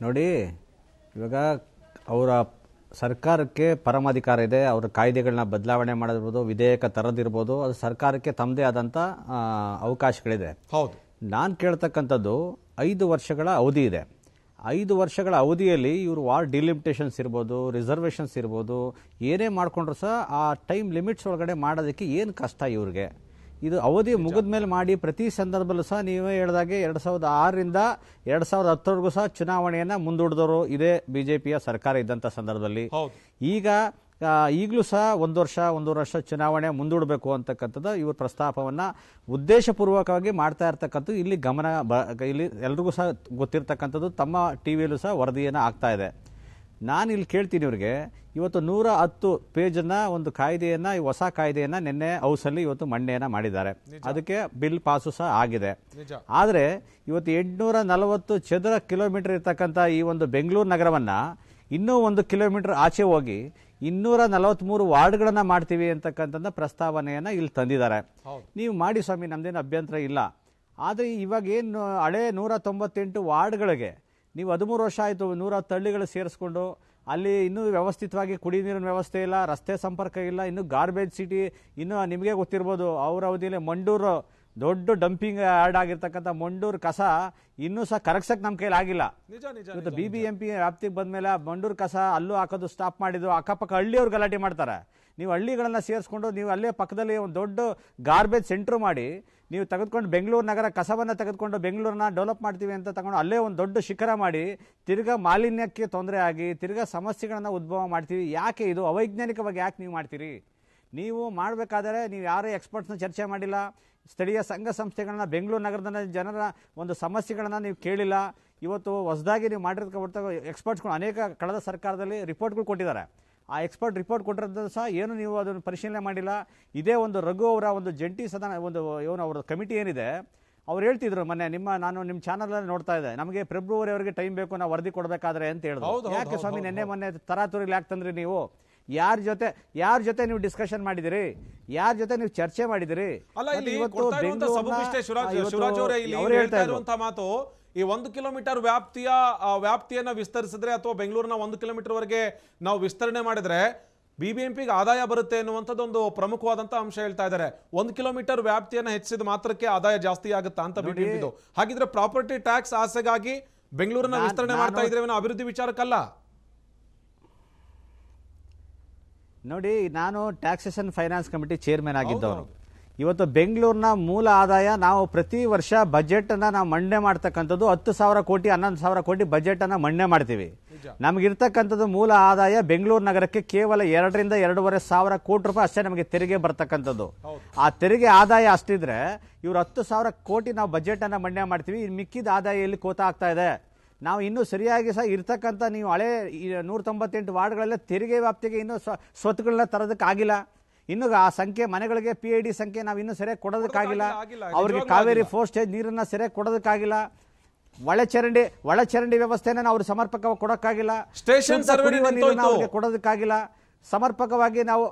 ನೋಡಿ, ಇವಾಗ ಅವರ ಸರ್ಕಾರಕ್ಕೆ ಪರಮಾಧಿಕಾರ ಇದೆ. ಅವರ ಕಾಯ್ದೆಗಳನ್ನ ಬದಲಾವಣೆ ಮಾಡೋದಿರ್ಬೋದು, ವಿಧೇಯಕ ತರದಿರ್ಬೋದು, ಅದು ಸರ್ಕಾರಕ್ಕೆ ತಮ್ಮದೇ ಆದಂಥ ಅವಕಾಶಗಳಿದೆ. ಹೌದು, ನಾನು ಕೇಳ್ತಕ್ಕಂಥದ್ದು 5 ವರ್ಷಗಳ ಅವಧಿ ಇದೆ. 5 ವರ್ಷಗಳ ಅವಧಿಯಲ್ಲಿ ಇವರು ವಾರ್ಡ್ ಡಿಲಿಮಿಟೇಷನ್ಸ್ ಇರ್ಬೋದು, ರಿಸರ್ವೇಷನ್ಸ್ ಇರ್ಬೋದು, ಏನೇ ಮಾಡಿಕೊಂಡ್ರು ಸಹ ಆ ಟೈಮ್ ಲಿಮಿಟ್ಸ್ ಒಳಗಡೆ ಮಾಡೋದಕ್ಕೆ ಏನು ಕಷ್ಟ ಇವ್ರಿಗೆ. ಇದು ಅವಧಿ ಮುಗಿದ ಮೇಲೆ ಮಾಡಿ ಪ್ರತಿ ಸಂದರ್ಭದಲ್ಲೂ ಸಹ ನೀವೇ ಹೇಳಿದಾಗೆ 2006ರಿಂದ 2010ವರೆಗೂ ಸಹ ಚುನಾವಣೆಯನ್ನ ಮುಂದೂಡಿದವರು ಇದೇ ಬಿಜೆಪಿಯ ಸರ್ಕಾರ ಇದ್ದಂಥ ಸಂದರ್ಭದಲ್ಲಿ. ಈಗಲೂ ಸಹ 1 ವರ್ಷ 1.5 ವರ್ಷ ಚುನಾವಣೆ ಮುಂದೂಡಬೇಕು ಅಂತಕ್ಕಂಥದ್ದು ಇವ್ರ ಪ್ರಸ್ತಾಪವನ್ನ ಉದ್ದೇಶಪೂರ್ವಕವಾಗಿ ಮಾಡ್ತಾ ಇರ್ತಕ್ಕಂಥದ್ದು ಇಲ್ಲಿ ಇಲ್ಲಿ ಎಲ್ರಿಗೂ ಸಹ ಗೊತ್ತಿರ್ತಕ್ಕಂಥದ್ದು. ತಮ್ಮ ಟಿವಿಯಲ್ಲೂ ಸಹ ವರದಿಯನ್ನ ಆಗ್ತಾ ಇದೆ. ನಾನು ಇಲ್ಲಿ ಕೇಳ್ತೀನಿ ಇವ್ರಿಗೆ, ಇವತ್ತು 110 ಪೇಜನ್ನ ಒಂದು ಕಾಯ್ದೆಯನ್ನ, ಹೊಸ ಕಾಯ್ದೆಯನ್ನ ನಿನ್ನೆ ಹೌಸಲ್ಲಿ ಇವತ್ತು ಮಂಡನೆಯನ್ನ ಮಾಡಿದ್ದಾರೆ. ಅದಕ್ಕೆ ಬಿಲ್ ಪಾಸು ಸಹ ಆಗಿದೆ. ಆದ್ರೆ ಇವತ್ತು 840 ಚದರ ಕಿಲೋಮೀಟರ್ ಇರ್ತಕ್ಕಂಥ ಈ ಒಂದು ಬೆಂಗಳೂರು ನಗರವನ್ನ ಇನ್ನೂ 1 ಕಿಲೋಮೀಟರ್ ಆಚೆ ಹೋಗಿ 243 ವಾರ್ಡ್ಗಳನ್ನ ಮಾಡ್ತೀವಿ ಅಂತಕ್ಕಂಥ ಪ್ರಸ್ತಾವನೆಯನ್ನ ಇಲ್ಲಿ ತಂದಿದ್ದಾರೆ. ನೀವು ಮಾಡಿ ಸ್ವಾಮಿ, ನಮ್ದೇನು ಅಭ್ಯಂತರ ಇಲ್ಲ. ಆದ್ರೆ ಇವಾಗ ಏನು ಹಳೆ 198 ವಾರ್ಡ್ಗಳಿಗೆ ನೀವು 13 ವರ್ಷ ಆಯಿತು, 110 ಹಳ್ಳಿಗಳು ಸೇರಿಸ್ಕೊಂಡು ಅಲ್ಲಿ ಇನ್ನೂ ವ್ಯವಸ್ಥಿತವಾಗಿ ಕುಡಿ ನೀರಿನ ವ್ಯವಸ್ಥೆ ಇಲ್ಲ, ರಸ್ತೆ ಸಂಪರ್ಕ ಇಲ್ಲ, ಇನ್ನು ಗಾರ್ಬೇಜ್ ಸಿಟಿ. ಇನ್ನು ನಿಮಗೆ ಗೊತ್ತಿರ್ಬೋದು, ಅವರ ಅವಧಿಯಲ್ಲಿ ಮಂಡೂರು ದೊಡ್ಡ ಡಂಪಿಂಗ್ ಯಾರ್ಡ್ ಆಗಿರ್ತಕ್ಕಂಥ ಮಂಡೂರು ಕಸ ಇನ್ನೂ ಸಹ ಕರಗ್ಸಕ್ ನಮ್ಮ ಕೈಲಿ ಆಗಿಲ್ಲ. ಇವತ್ತು BBMP ವ್ಯಾಪ್ತಿಗೆ ಬಂದ್ಮೇಲೆ ಮಂಡೂರು ಕಸ ಅಲ್ಲೂ ಹಾಕೋದು ಸ್ಟಾಪ್ ಮಾಡಿದ್ದು. ಅಕ್ಕಪಕ್ಕ ಹಳ್ಳಿಯವ್ರು ಗಲಾಟೆ ಮಾಡ್ತಾರೆ. ನೀವು ಹಳ್ಳಿಗಳನ್ನ ಸೇರಿಸ್ಕೊಂಡು ನೀವು ಅಲ್ಲೇ ಪಕ್ಕದಲ್ಲಿ ಒಂದು ದೊಡ್ಡ ಗಾರ್ಬೇಜ್ ಸೆಂಟರ್ ಮಾಡಿ ನೀವು ತೆಗೆದುಕೊಂಡು ಬೆಂಗಳೂರು ನಗರ ಕಸವನ್ನ ತೆಗೆದುಕೊಂಡು ಬೆಂಗಳೂರನ್ನ ಡೆವಲಪ್ ಮಾಡ್ತೀವಿ ಅಂತ ತಗೊಂಡು ಅಲ್ಲೇ ಒಂದು ದೊಡ್ಡ ಶಿಖರ ಮಾಡಿ ತಿರ್ಗಾ ಮಾಲಿನ್ಯಕ್ಕೆ ತೊಂದರೆ ಆಗಿ ತಿರ್ಗಾ ಸಮಸ್ಯೆಗಳನ್ನ ಉದ್ಭವ ಮಾಡ್ತೀವಿ. ಯಾಕೆ ಇದು ಅವೈಜ್ಞಾನಿಕವಾಗಿ ಯಾಕೆ ನೀವು ಮಾಡ್ತೀರಿ? ನೀವು ಮಾಡಬೇಕಾದರೆ ನೀವು ಯಾರೇ ಎಕ್ಸ್ಪರ್ಟ್ಸ್ನ ಚರ್ಚೆ ಮಾಡಿಲ್ಲ, ಸ್ಥಳೀಯ ಸಂಘ ಸಂಸ್ಥೆಗಳನ್ನ, ಬೆಂಗಳೂರು ನಗರದ ಜನರ ಒಂದು ಸಮಸ್ಯೆಗಳನ್ನ ನೀವು ಕೇಳಿಲ್ಲ. ಇವತ್ತು ಹೊಸದಾಗಿ ನೀವು ಮಾಡಿರ್ತಕ್ಕ ಎಕ್ಸ್ಪರ್ಟ್ಸ್ಗಳು ಅನೇಕ ಕಳೆದ ಸರ್ಕಾರದಲ್ಲಿ ರಿಪೋರ್ಟ್ಗಳು ಕೊಟ್ಟಿದ್ದಾರೆ. ಆ ಎಕ್ಸ್ಪರ್ಟ್ ರಿಪೋರ್ಟ್ ಕೊಟ್ಟಿರೋದು ಸಹ ಏನು ನೀವು ಅದನ್ನು ಪರಿಶೀಲನೆ ಮಾಡಿಲ್ಲ. ಇದೇ ಒಂದು ರಘು ಅವರ ಒಂದು ಜಂಟಿ ಸದನ ಒಂದು ಏನು ಅವರ ಕಮಿಟಿ ಏನಿದೆ, ಅವ್ರು ಹೇಳ್ತಿದ್ರು ಮೊನ್ನೆ ನಾನು ನಿಮ್ಮ ಚಾನಲ್ ನೋಡ್ತಾ ಇದ್ದೆ, ನಮಗೆ ಫೆಬ್ರವರಿವರೆಗೆ ಟೈಮ್ ಬೇಕು, ನಾವು ವರದಿ ಕೊಡಬೇಕಾದ್ರೆ ಅಂತ ಹೇಳಿದ್ರು. ಯಾಕೆ ಸ್ವಾಮಿ ಮೊನ್ನೆ ತರಾತುರಿಲಿ ಯಾಕೆ ತಂದ್ರಿ ನೀವು? ಯಾರ ಜೊತೆ ನೀವು ಡಿಸ್ಕಷನ್ ಮಾಡಿದಿರಿ? ಯಾರ ಜೊತೆ ನೀವು ಚರ್ಚೆ ಮಾಡಿದಿರಿ? ಮಾತು ಈ 1 ಕಿಲೋಮೀಟರ್ ವ್ಯಾಪ್ತಿಯನ್ನ ವಿಸ್ತರಿಸಿದ್ರೆ ಅಥವಾ ಬೆಂಗಳೂರಿನ 1 ಕಿಲೋಮೀಟರ್ ವರೆಗೆ ನಾವು ವಿಸ್ತರಣೆ ಮಾಡಿದ್ರೆ BBMPಗೆ ಆದಾಯ ಬರುತ್ತೆ ಎನ್ನುವಂಥದ್ದೊಂದು ಪ್ರಮುಖವಾದಂತಹ ಅಂಶ ಹೇಳ್ತಾ ಇದ್ದಾರೆ. 1 ಕಿಲೋಮೀಟರ್ ವ್ಯಾಪ್ತಿಯನ್ನ ಹೆಚ್ಚಿಸಿದ ಮಾತ್ರಕ್ಕೆ ಆದಾಯ ಜಾಸ್ತಿ ಆಗುತ್ತಾ ಅಂತ BBMP. ಹಾಗಿದ್ರೆ ಪ್ರಾಪರ್ಟಿ ಟ್ಯಾಕ್ಸ್ ಆಸೆಗಾಗಿ ಬೆಂಗಳೂರನ್ನ ವಿಸ್ತರಣೆ ಮಾಡ್ತಾ ಇದ್ರೆ ಅಭಿವೃದ್ಧಿ ವಿಚಾರಕ್ಕಲ್ಲ. ನೋಡಿ, ನಾನು ಟ್ಯಾಕ್ಸೇಷನ್ ಫೈನಾನ್ಸ್ ಕಮಿಟಿ ಚೇರ್ಮನ್ ಆಗಿದ್ದವನು. ಇವತ್ತು ಬೆಂಗಳೂರಿನ ಮೂಲ ಆದಾಯ ನಾವು ಪ್ರತಿ ವರ್ಷ ಬಜೆಟ್ ಅನ್ನ ನಾವು ಮಂಡನೆ ಮಾಡ್ತಕ್ಕಂಥದ್ದು 10,000 ಕೋಟಿ 11,000 ಕೋಟಿ ಬಜೆಟ್ ಅನ್ನ ಮಂಡನೆ ಮಾಡ್ತೀವಿ. ನಮಗಿರ್ತಕ್ಕಂಥದ್ದು ಮೂಲ ಆದಾಯ ಬೆಂಗಳೂರು ನಗರಕ್ಕೆ ಕೇವಲ 2ರಿಂದ 2,500 ಕೋಟಿ ರೂಪಾಯಿ ಅಷ್ಟೇ ನಮಗೆ ತೆರಿಗೆ ಬರ್ತಕ್ಕಂಥದ್ದು. ಆ ತೆರಿಗೆ ಆದಾಯ ಅಷ್ಟಿದ್ರೆ ಇವ್ರು 10,000 ಕೋಟಿ ನಾವು ಬಜೆಟ್ ಅನ್ನ ಮಂಡನೆ ಮಾಡ್ತೀವಿ. ಮಿಕ್ಕಿದ ಆದಾಯ ಎಲ್ಲಿ ಕೋತ ಆಗ್ತಾ ಇದೆ? ನಾವು ಇನ್ನೂ ಸರಿಯಾಗಿ ಸಹ ಇರ್ತಕ್ಕಂಥ ನೀವು ಹಳೆ 198 ವಾರ್ಡ್ಗಳೆಲ್ಲ ತೆರಿಗೆ ವ್ಯಾಪ್ತಿಗೆ ಇನ್ನೂ ಸ್ವತ್ತುಗಳನ್ನ ತರೋದಕ್ಕಾಗಿಲ್ಲ. ಇನ್ನು ಆ ಸಂಖ್ಯೆ ಮನೆಗಳಿಗೆ PID ಸಂಖ್ಯೆ ನಾವು ಇನ್ನೂ ಸರಿಯಾಗಿ ಕೊಡೋದಕ್ಕಾಗಿಲ್ಲ. ಅವ್ರಿಗೆ ಕಾವೇರಿ ಫೋರ್ಸ್ಟೇಜ್ ನೀರನ್ನ ಸರಿಯಾಗಿ ಕೊಡೋದಕ್ಕಾಗಿಲ್ಲ. ಒಳಚರಂಡಿ ವ್ಯವಸ್ಥೆನ ನಾವು ಸಮರ್ಪಕವಾಗಿ ಕೊಡೋಕ್ಕಾಗಿಲ್ಲ. ಕುಡಿಯುವ ನೀರನ್ನ ಅವ್ರಿಗೆ ಕೊಡೋದಕ್ಕಾಗಿಲ್ಲ. ಸಮರ್ಪಕವಾಗಿ ನಾವು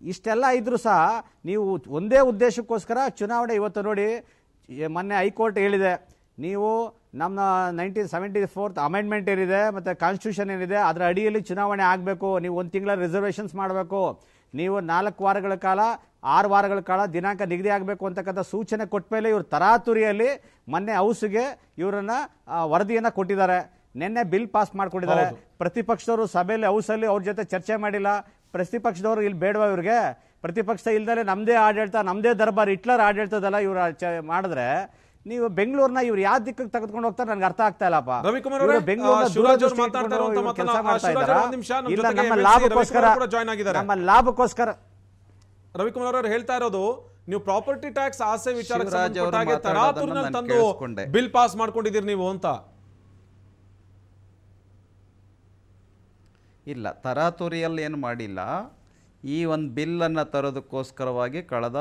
ಇಷ್ಟೆಲ್ಲ ಇದ್ರೂ ಸಹ ನೀವು ಒಂದೇ ಉದ್ದೇಶಕ್ಕೋಸ್ಕರ ಚುನಾವಣೆ. ಇವತ್ತು ನೋಡಿ, ಮೊನ್ನೆ ಹೈಕೋರ್ಟ್ ಹೇಳಿದೆ, ನೀವು ನಮ್ಮ 1974 ಅಮೆಂಡ್ಮೆಂಟ್ ಏನಿದೆ ಮತ್ತೆ ಕಾನ್ಸ್ಟಿಟ್ಯೂಷನ್ ಏನಿದೆ ಅದರ ಅಡಿಯಲ್ಲಿ ಚುನಾವಣೆ ಆಗಬೇಕು. ನೀವು 1 ತಿಂಗಳ ರಿಸರ್ವೇಷನ್ಸ್ ಮಾಡಬೇಕು. ನೀವು 4 ವಾರಗಳ ಕಾಲ 6 ವಾರಗಳ ಕಾಲ ದಿನಾಂಕ ನಿಗದಿ ಆಗಬೇಕು ಅಂತಕ್ಕಂಥ ಸೂಚನೆ ಕೊಟ್ಟ ಮೇಲೆ ಇವರು ತರಾತುರಿಯಲ್ಲಿ ಮೊನ್ನೆ ಹೌಸ್ಗೆ ಇವರನ್ನ ವರದಿಯನ್ನ ಕೊಟ್ಟಿದ್ದಾರೆ. ನಿನ್ನೆ ಬಿಲ್ ಪಾಸ್ ಮಾಡ್ಕೊಂಡಿದ್ದಾರೆ. ಪ್ರತಿಪಕ್ಷದವರು ಸಭೆಯಲ್ಲಿ ಹೌಸಲ್ಲಿ ಅವ್ರ ಜೊತೆ ಚರ್ಚೆ ಮಾಡಿಲ್ಲ. ಪ್ರತಿಪಕ್ಷದವರು ಇಲ್ಲಿ ಬೇಡವಾ ಇವ್ರಿಗೆ? ಪ್ರತಿಪಕ್ಷ ಇಲ್ದಲೆ ನಮ್ದೇ ಆಡಳಿತ, ನಮ್ದೇ ದರ್ಬಾರ್, ಹಿಟ್ಲರ್ ಆಡಳಿತದಲ್ಲ ಇವ್ರು ಮಾಡಿದ್ರೆ ನೀವು ಬೆಂಗಳೂರನ್ನ ಇವ್ರು ಯಾವ ದಿಕ್ಕಕ್ಕೆ ತೆಗೆದುಕೊಂಡು ಹೋಗ್ತಾರೆ ನನಗೆ ಅರ್ಥ ಆಗ್ತಾ ಇಲ್ಲಪ್ಪ. ನಮ್ಮ ಲಾಭಕ್ಕೋಸ್ಕರ ರವಿಕುಮಾರ್ ಅವರು ಹೇಳ್ತಾ ಇರೋದು, ನೀವು ಪ್ರಾಪರ್ಟಿ ಟ್ಯಾಕ್ಸ್ ಆಸೆ ವಿಚಾರಕ್ಕೆ ತರಾತುರಿನಲ್ಲಿ ತಂದು ಬಿಲ್ ಪಾಸ್ ಮಾಡ್ಕೊಂಡಿದ್ದೀರಿ ನೀವು ಅಂತ. ಇಲ್ಲ, ತರಾತುರಿಯಲ್ಲಿ ಏನು ಮಾಡಿಲ್ಲ. ಈ ಒಂದು ಬಿಲ್ಲನ್ನು ತರೋದಕ್ಕೋಸ್ಕರವಾಗಿ ಕಳೆದ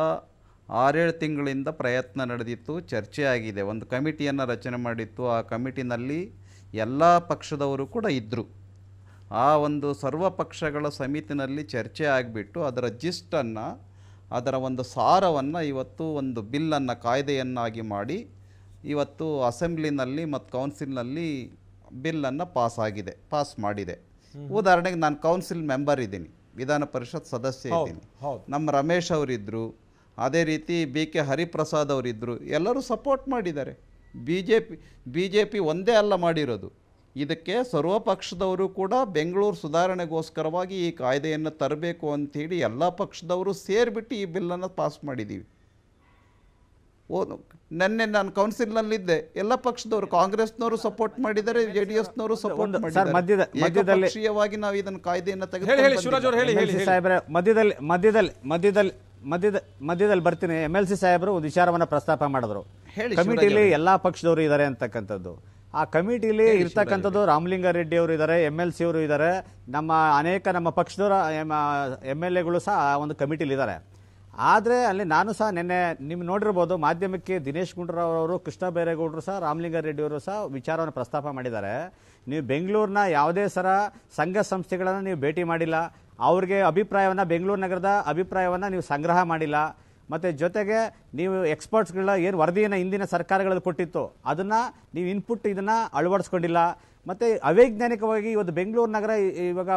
6-7 ತಿಂಗಳಿಂದ ಪ್ರಯತ್ನ ನಡೆದಿತ್ತು, ಚರ್ಚೆ ಆಗಿದೆ. ಒಂದು ಕಮಿಟಿಯನ್ನು ರಚನೆ ಮಾಡಿತ್ತು. ಆ ಕಮಿಟಿನಲ್ಲಿ ಎಲ್ಲ ಪಕ್ಷದವರು ಕೂಡ ಇದ್ದರು. ಆ ಒಂದು ಸರ್ವ ಪಕ್ಷಗಳ ಸಮಿತಿನಲ್ಲಿ ಚರ್ಚೆ ಆಗಿಬಿಟ್ಟು ಅದರ ಜಿಸ್ಟನ್ನು, ಅದರ ಒಂದು ಸಾರವನ್ನು ಇವತ್ತು ಒಂದು ಬಿಲ್ಲನ್ನು ಕಾಯ್ದೆಯನ್ನಾಗಿ ಮಾಡಿ ಇವತ್ತು ಅಸೆಂಬ್ಲಿನಲ್ಲಿ ಮತ್ತು ಕೌನ್ಸಿಲ್ನಲ್ಲಿ ಬಿಲ್ಲನ್ನು ಪಾಸ್ ಮಾಡಿದೆ. ಉದಾಹರಣೆಗೆ ನಾನು ಕೌನ್ಸಿಲ್ ಮೆಂಬರ್ ಇದ್ದೀನಿ, ವಿಧಾನ ಪರಿಷತ್ ಸದಸ್ಯ ಇದ್ದೀನಿ. ನಮ್ಮ ರಮೇಶ್ ಅವರಿದ್ದರು, ಅದೇ ರೀತಿ BK ಹರಿಪ್ರಸಾದ್ ಅವರಿದ್ದರು. ಎಲ್ಲರೂ ಸಪೋರ್ಟ್ ಮಾಡಿದ್ದಾರೆ. ಬಿ ಜೆ ಪಿ ಒಂದೇ ಅಲ್ಲ ಮಾಡಿರೋದು, ಇದಕ್ಕೆ ಸರ್ವ ಪಕ್ಷದವರು ಕೂಡ ಬೆಂಗಳೂರು ಸುಧಾರಣೆಗೋಸ್ಕರವಾಗಿ ಈ ಕಾಯ್ದೆಯನ್ನು ತರಬೇಕು ಅಂಥೇಳಿ ಎಲ್ಲ ಪಕ್ಷದವರು ಸೇರಿಬಿಟ್ಟು ಈ ಬಿಲ್ಲನ್ನು ಪಾಸ್ ಮಾಡಿದ್ದೀವಿ. ನೆನ್ನೆ ನಾನು ಕೌನ್ಸಿಲ್ನಲ್ಲಿದ್ದೆ, ಎಲ್ಲ ಪಕ್ಷದವರು, ಕಾಂಗ್ರೆಸ್ನವರು ಸಪೋರ್ಟ್ ಮಾಡಿದ್ದಾರೆ, JDSನವರು ಸಪೋರ್ಟ್ ಮಾಡಿದ್ದಾರೆ. ಏಕಪಕ್ಷೀಯವಾಗಿ ನಾವು ಇದನ್ನು ಕಾಯ್ದೆಯನ್ನು ಮಧ್ಯದಲ್ಲಿ ಬರ್ತೀನಿ. MLC ಸಾಹೇಬರು ಒಂದು ವಿಚಾರವನ್ನ ಪ್ರಸ್ತಾಪ ಮಾಡಿದ್ರು. ಕಮಿಟಿಲಿ ಎಲ್ಲಾ ಪಕ್ಷದವರು ಇದ್ದಾರೆ ಅಂತಕ್ಕಂಥದ್ದು. ಆ ಕಮಿಟಿಲಿ ಇರ್ತಕ್ಕಂಥದ್ದು ರಾಮಲಿಂಗಾರೆಡ್ಡಿ ಅವರು ಇದ್ದಾರೆ, MLC ಅವರು ಇದ್ದಾರೆ, ಅನೇಕ ನಮ್ಮ ಪಕ್ಷದವರ MLAಗಳು ಸಹ ಆ ಒಂದು ಕಮಿಟಿಲಿ ಇದ್ದಾರೆ. ಆದರೆ ಅಲ್ಲಿ ನಾನು ಸಹ ನಿನ್ನೆ ನೀವು ನೋಡಿರ್ಬೋದು, ಮಾಧ್ಯಮಕ್ಕೆ ದಿನೇಶ್ ಗುಂಡೂರಾವ್ ಅವರು, ಕೃಷ್ಣ ಬೈರೇಗೌಡರು ಸಹ, ರಾಮಲಿಂಗಾರೆಡ್ಡಿ ಅವರು ಸಹ ವಿಚಾರವನ್ನು ಪ್ರಸ್ತಾಪ ಮಾಡಿದ್ದಾರೆ. ನೀವು ಬೆಂಗಳೂರಿನ ಯಾವುದೇ ಸಂಘ ಸಂಸ್ಥೆಗಳನ್ನು ನೀವು ಭೇಟಿ ಮಾಡಿಲ್ಲ, ಅವ್ರಿಗೆ ಅಭಿಪ್ರಾಯವನ್ನು, ಬೆಂಗಳೂರು ನಗರದ ಅಭಿಪ್ರಾಯವನ್ನು ನೀವು ಸಂಗ್ರಹ ಮಾಡಿಲ್ಲ. ಮತ್ತು ಜೊತೆಗೆ ನೀವು ಎಕ್ಸ್ಪರ್ಟ್ಸ್ಗಳ ಏನು ವರದಿಯನ್ನು ಹಿಂದಿನ ಸರ್ಕಾರಗಳಲ್ಲಿ ಕೊಟ್ಟಿತ್ತು ಅದನ್ನು ನೀವು ಇದನ್ನು ಅಳವಡಿಸ್ಕೊಂಡಿಲ್ಲ. ಮತ್ತು ಅವೈಜ್ಞಾನಿಕವಾಗಿ ಇವತ್ತು ಬೆಂಗಳೂರು ನಗರ ಇವಾಗ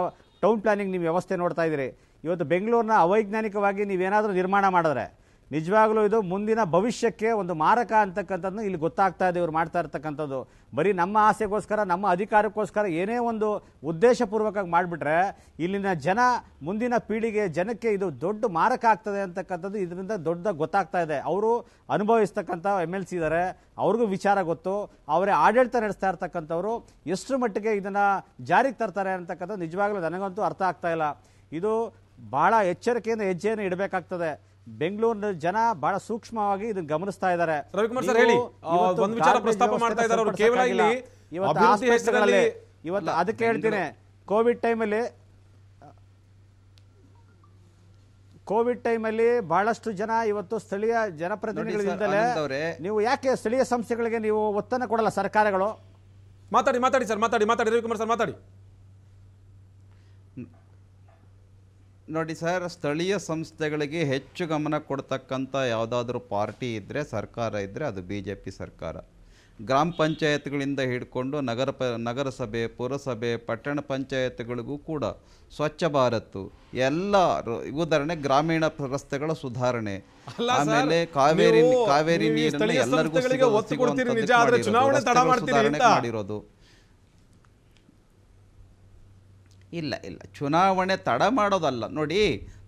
ಟೌನ್ ಪ್ಲಾನಿಂಗ್ ನೀವು ವ್ಯವಸ್ಥೆ ನೋಡ್ತಾ ಇದ್ದೀರಿ. ಇವತ್ತು ಬೆಂಗಳೂರನ್ನ ಅವೈಜ್ಞಾನಿಕವಾಗಿ ನೀವೇನಾದರೂ ನಿರ್ಮಾಣ ಮಾಡಿದ್ರೆ ನಿಜವಾಗ್ಲೂ ಇದು ಮುಂದಿನ ಭವಿಷ್ಯಕ್ಕೆ ಒಂದು ಮಾರಕ ಅಂತಕ್ಕಂಥದ್ದು ಇಲ್ಲಿ ಗೊತ್ತಾಗ್ತಾ ಇದೆ. ಇವ್ರು ಮಾಡ್ತಾ ಇರ್ತಕ್ಕಂಥದ್ದು ಬರೀ ನಮ್ಮ ಆಸೆಗೋಸ್ಕರ, ನಮ್ಮ ಅಧಿಕಾರಕ್ಕೋಸ್ಕರ ಏನೇ ಒಂದು ಉದ್ದೇಶಪೂರ್ವಕವಾಗಿ ಮಾಡಿಬಿಟ್ರೆ ಇಲ್ಲಿನ ಮುಂದಿನ ಪೀಳಿಗೆ ಜನಕ್ಕೆ ಇದು ದೊಡ್ಡ ಮಾರಕ ಆಗ್ತದೆ ಅಂತಕ್ಕಂಥದ್ದು ಇದರಿಂದ ದೊಡ್ಡ ಗೊತ್ತಾಗ್ತಾ ಇದೆ. ಅವರು ಅನುಭವಿಸ್ತಕ್ಕಂಥ MLC ಇದ್ದಾರೆ, ಅವ್ರಿಗೂ ವಿಚಾರ ಗೊತ್ತು. ಅವರೇ ಆಡಳಿತ ನಡೆಸ್ತಾ ಇರ್ತಕ್ಕಂಥವ್ರು ಎಷ್ಟು ಮಟ್ಟಿಗೆ ಇದನ್ನು ಜಾರಿಗೆ ತರ್ತಾರೆ ಅಂತಕ್ಕಂಥದ್ದು ನಿಜವಾಗ್ಲೂ ನನಗಂತೂ ಅರ್ಥ ಆಗ್ತಾ ಇಲ್ಲ. ಇದು ಬಹಳ ಎಚ್ಚರಿಕೆಯಿಂದ ಹೆಜ್ಜೆಯನ್ನು ಇಡಬೇಕಾಗ್ತದೆ. ಬೆಂಗಳೂರಿನ ಜನ ಬಹಳ ಸೂಕ್ಷ್ಮವಾಗಿ ಇದನ್ನು ಗಮನಿಸ್ತಾ ಇದ್ದಾರೆ. ರವಿಕುಮಾರ್ ಸರ್ ಹೇಳಿ, ಒಂದು ವಿಚಾರ ಪ್ರಸ್ತಾಪ ಮಾಡ್ತಾ ಇದ್ದಾರೆ ಅವರು, ಕೇವಲ ಇಲ್ಲಿ ಅಭಿವೃದ್ಧಿ ಹೆಸರಲ್ಲಿ ಇವತ್ತು ಅದಕ್ಕೆ ಹೇಳ್ತೀನಿ, ಕೋವಿಡ್ ಟೈಮಲ್ಲಿ ಬಹಳಷ್ಟು ಜನ ಇವತ್ತು ಸ್ಥಳೀಯ ಜನಪ್ರತಿನಿಧಿಗಳಿಂದಲೇ ನೀವು ಯಾಕೆ ಸ್ಥಳೀಯ ಸಂಸ್ಥೆಗಳಿಗೆ ನೀವು ಒತ್ತನ್ನು ಕೊಡಲ್ಲ ಸರ್ಕಾರಗಳು? ಮಾತಾಡಿ ಸರ್, ಮಾತಾಡಿ ರವಿಕುಮಾರ್ ಸರ್ ಮಾತಾಡಿ. ನೋಡಿ ಸರ್, ಸ್ಥಳೀಯ ಸಂಸ್ಥೆಗಳಿಗೆ ಹೆಚ್ಚು ಗಮನ ಕೊಡ್ತಕ್ಕಂಥ ಯಾವುದಾದ್ರೂ ಪಾರ್ಟಿ ಇದ್ದರೆ, ಸರ್ಕಾರ ಇದ್ದರೆ ಅದು BJP ಸರ್ಕಾರ. ಗ್ರಾಮ ಪಂಚಾಯತ್ಗಳಿಂದ ಹಿಡ್ಕೊಂಡು ನಗರಸಭೆ, ಪುರಸಭೆ, ಪಟ್ಟಣ ಪಂಚಾಯತ್ಗಳಿಗೂ ಕೂಡ ಸ್ವಚ್ಛ ಭಾರತ್, ಎಲ್ಲ ಉದಾಹರಣೆ ಗ್ರಾಮೀಣ ರಸ್ತೆಗಳ ಸುಧಾರಣೆ, ಆಮೇಲೆ ಕಾವೇರಿ ನೀರನ್ನು ಎಲ್ಲರಿಗೂ ಮಾಡಿರೋದು. ಇಲ್ಲ, ಚುನಾವಣೆ ತಡ ಮಾಡೋದಲ್ಲ. ನೋಡಿ,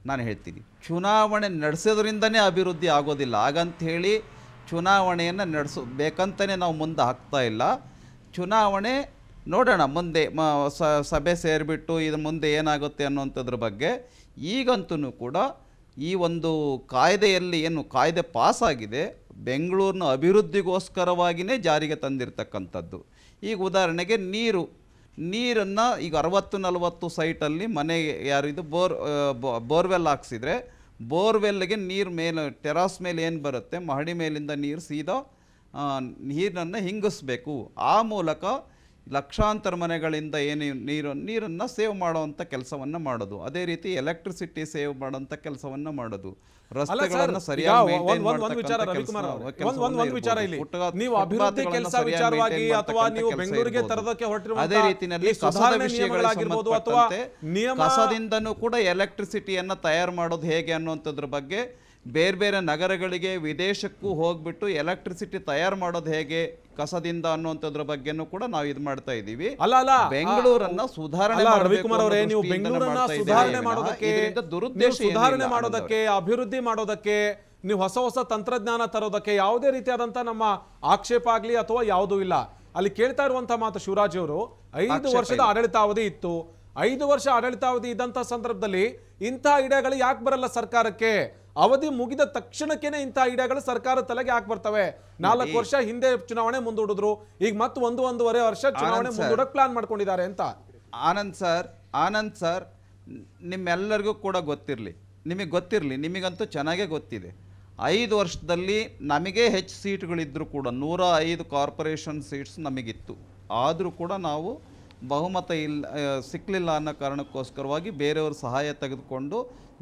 ನಾನು ಹೇಳ್ತೀನಿ, ಚುನಾವಣೆ ನಡೆಸೋದ್ರಿಂದನೇ ಅಭಿವೃದ್ಧಿ ಆಗೋದಿಲ್ಲ. ಹಾಗಂಥೇಳಿ ಚುನಾವಣೆಯನ್ನು ನಡೆಸಬೇಕಂತಲೇ ನಾವು ಮುಂದೆ ಹಾಕ್ತಾ ಇಲ್ಲ. ಚುನಾವಣೆ ನೋಡೋಣ, ಮುಂದೆ ಸಭೆ ಸೇರಿಬಿಟ್ಟು ಇದು ಮುಂದೆ ಏನಾಗುತ್ತೆ ಅನ್ನೋಂಥದ್ರ ಬಗ್ಗೆ. ಈಗಂತೂ ಕೂಡ ಈ ಒಂದು ಕಾಯ್ದೆಯಲ್ಲಿ ಏನು ಕಾಯ್ದೆ ಪಾಸಾಗಿದೆ, ಬೆಂಗಳೂರಿನ ಅಭಿವೃದ್ಧಿಗೋಸ್ಕರವಾಗಿಯೇ ಜಾರಿಗೆ ತಂದಿರತಕ್ಕಂಥದ್ದು. ಈಗ ಉದಾಹರಣೆಗೆ ನೀರನ್ನು ಈಗ 60-40 ಸೈಟಲ್ಲಿ ಮನೆಗೆ ಯಾರಿದು ಬೋರ್ವೆಲ್ ಹಾಕ್ಸಿದ್ರೆ, ಬೋರ್ವೆಲ್ಗೆ ನೀರು ಮೇಲೆ ಟೆರಾಸ್ ಮೇಲೆ ಏನು ಬರುತ್ತೆ, ಮಹಡಿ ಮೇಲಿಂದ ನೀರು ಸೀದಾ ನೀರನ್ನು ಹಿಂಗಿಸ್ಬೇಕು. ಆ ಮೂಲಕ ಲಕ್ಷಾಂತರ ಮನೆಗಳಿಂದ ನೀರನ್ನು ಸೇವ್ ಮಾಡುವಂಥ ಕೆಲಸವನ್ನು ಮಾಡೋದು. ಅದೇ ರೀತಿ ಎಲೆಕ್ಟ್ರಿಸಿಟಿ ಸೇವ್ ಮಾಡುವಂಥ ಕೆಲಸವನ್ನು ಮಾಡೋದು. ರಸ್ತೆಗಳನ್ನು ಸರಿಯಾಗಿ ಅದೇ ರೀತಿಯಲ್ಲಿ ಕಸದಿಂದನೂ ಕೂಡ ಎಲೆಕ್ಟ್ರಿಸಿಟಿಯನ್ನು ತಯಾರು ಮಾಡೋದು ಹೇಗೆ ಅನ್ನುವಂಥದ್ರ ಬಗ್ಗೆ ಬೇರೆ ಬೇರೆ ನಗರಗಳಿಗೆ ವಿದೇಶಕ್ಕೂ ಹೋಗ್ಬಿಟ್ಟು ಎಲೆಕ್ಟ್ರಿಸಿಟಿ ತಯಾರು ಮಾಡೋದು ಹೇಗೆ ಕಸದಿಂದ ಅನ್ನುವಂಥದ್ರ ಬಗ್ಗೆನೂ ಕೂಡ ನಾವು ಇದು ಮಾಡ್ತಾ ಇದ್ದೀವಿ. ಬೆಂಗಳೂರನ್ನ ಸುಧಾರಣೆ ರವಿಕುಮಾರ್ ಅವರೇ, ನೀವು ಬೆಂಗಳೂರನ್ನ ಸುಧಾರಣೆ ಮಾಡೋದಕ್ಕೆ, ಸುಧಾರಣೆ ಮಾಡೋದಕ್ಕೆ, ಅಭಿವೃದ್ಧಿ ಮಾಡೋದಕ್ಕೆ, ನೀವು ಹೊಸ ಹೊಸ ತಂತ್ರಜ್ಞಾನ ತರೋದಕ್ಕೆ ಯಾವುದೇ ರೀತಿಯಾದಂತ ನಮ್ಮ ಆಕ್ಷೇಪ ಆಗ್ಲಿ ಅಥವಾ ಯಾವುದೂ ಇಲ್ಲ. ಅಲ್ಲಿ ಕೇಳ್ತಾ ಇರುವಂತಹ ಮಾತು ಶಿವರಾಜ್ ಅವರು, 5 ವರ್ಷದ ಆಡಳಿತಾವಧಿ ಇತ್ತು. 5 ವರ್ಷ ಆಡಳಿತಾವಧಿ ಇದ್ದಂತ ಸಂದರ್ಭದಲ್ಲಿ ಇಂಥ ಐಡಿಯಾಗಳು ಯಾಕೆ ಬರಲ್ಲ ಸರ್ಕಾರಕ್ಕೆ? ಅವಧಿ ಮುಗಿದ ತಕ್ಷಣಕ್ಕೇನೆ ಇಂಥ ಐಡಿಯಾಗಳು ಸರ್ಕಾರ ತಲೆಗೆ ಯಾಕೆ ಬರ್ತವೆ? 4 ವರ್ಷ ಹಿಂದೆ ಚುನಾವಣೆ ಮುಂದೂಡಿದ್ರು, ಈಗ ಮತ್ತೆ 1.5 ವರ್ಷ ಚುನಾವಣೆ ಮುಂದೂಡಕ್ ಪ್ಲಾನ್ ಮಾಡ್ಕೊಂಡಿದ್ದಾರೆ ಅಂತ. ಆನಂದ್ ಸರ್ ನಿಮ್ಮೆಲ್ಲರಿಗೂ ಕೂಡ ಗೊತ್ತಿರಲಿ, ನಿಮಗಂತೂ ಚೆನ್ನಾಗೇ ಗೊತ್ತಿದೆ. 5 ವರ್ಷದಲ್ಲಿ ನಮಗೆ ಹೆಚ್ಚು ಸೀಟ್ಗಳಿದ್ದರೂ ಕೂಡ 105 ಕಾರ್ಪೊರೇಷನ್ ಸೀಟ್ಸ್ ನಮಗಿತ್ತು. ಆದರೂ ಕೂಡ ನಾವು ಬಹುಮತ ಸಿಕ್ಕಲಿಲ್ಲ ಅನ್ನೋ ಕಾರಣಕ್ಕೋಸ್ಕರವಾಗಿ ಬೇರೆಯವ್ರ ಸಹಾಯ ತೆಗೆದುಕೊಂಡು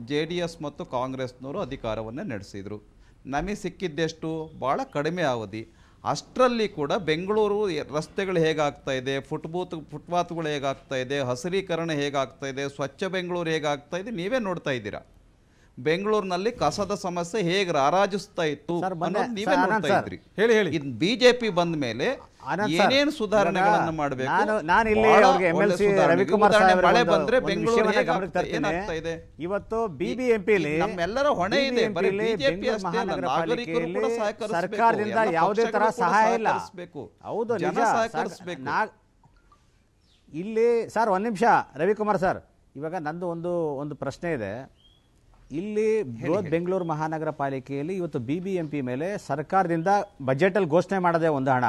JDS ಮತ್ತು ಕಾಂಗ್ರೆಸ್ನವರು ಅಧಿಕಾರವನ್ನು ನಡೆಸಿದರು. ನಮಗೆ ಸಿಕ್ಕಿದ್ದೆಷ್ಟು? ಭಾಳ ಕಡಿಮೆ ಅವಧಿ. ಅಷ್ಟರಲ್ಲಿ ಕೂಡ ಬೆಂಗಳೂರು ರಸ್ತೆಗಳು ಹೇಗಾಗ್ತಾ ಇದೆ, ಫುಟ್ಪಾತ್ಗಳು ಹೇಗಾಗ್ತಾ ಇದೆ, ಹಸಿರೀಕರಣ ಹೇಗಾಗ್ತಾ ಇದೆ, ಸ್ವಚ್ಛ ಬೆಂಗಳೂರು ಹೇಗಾಗ್ತಾ ಇದೆ ನೀವೇ ನೋಡ್ತಾ ಇದ್ದೀರಾ. ಬೆಂಗಳೂರಿನಲ್ಲಿ ಕಸದ ಸಮಸ್ಯೆ ಹೇಗೆ ರಾರಾಜಿಸ್ತಾ ಇತ್ತು ನೀವೇ ನೋಡ್ತಾ ಇದ್ರಿ. ಇದು ಬಿಜೆಪಿ ಬಂದ ಮೇಲೆ ಏನೇನು ಸುಧಾರಣೆಗಳನ್ನು ಮಾಡಬೇಕು, ಮಳೆ ಬಂದ್ರೆ ಬೆಂಗಳೂರು ಏನಾಗ್ತಾ ಇದೆ ಇವತ್ತು BBMP ನಮ್ಮೆಲ್ಲರ ಹೊಣೆ ಇದೆ. ಬಿಜೆಪಿ ನಾಗರಿಕರು ಕೂಡ ಸರ್ಕಾರದಿಂದ ಯಾವುದೇ ತರ ಸಹಾಯ ಇಲ್ಲ. ಹೌದು, ಜನ ಸಹಕರಿಸಬೇಕು. ಇಲ್ಲಿ ಸರ್ ಒಂದ್ ನಿಮಿಷ ರವಿಕುಮಾರ್ ಸರ್, ಇವಾಗ ನಂದು ಒಂದು ಪ್ರಶ್ನೆ ಇದೆ. ಇಲ್ಲಿ ಬೃಹತ್ ಬೆಂಗಳೂರು ಮಹಾನಗರ ಪಾಲಿಕೆಯಲ್ಲಿ ಇವತ್ತು BBMP ಮೇಲೆ ಸರ್ಕಾರದಿಂದ ಬಜೆಟ್ ಅಲ್ಲಿ ಘೋಷಣೆ ಮಾಡೋದೇ ಒಂದು ಹಣ,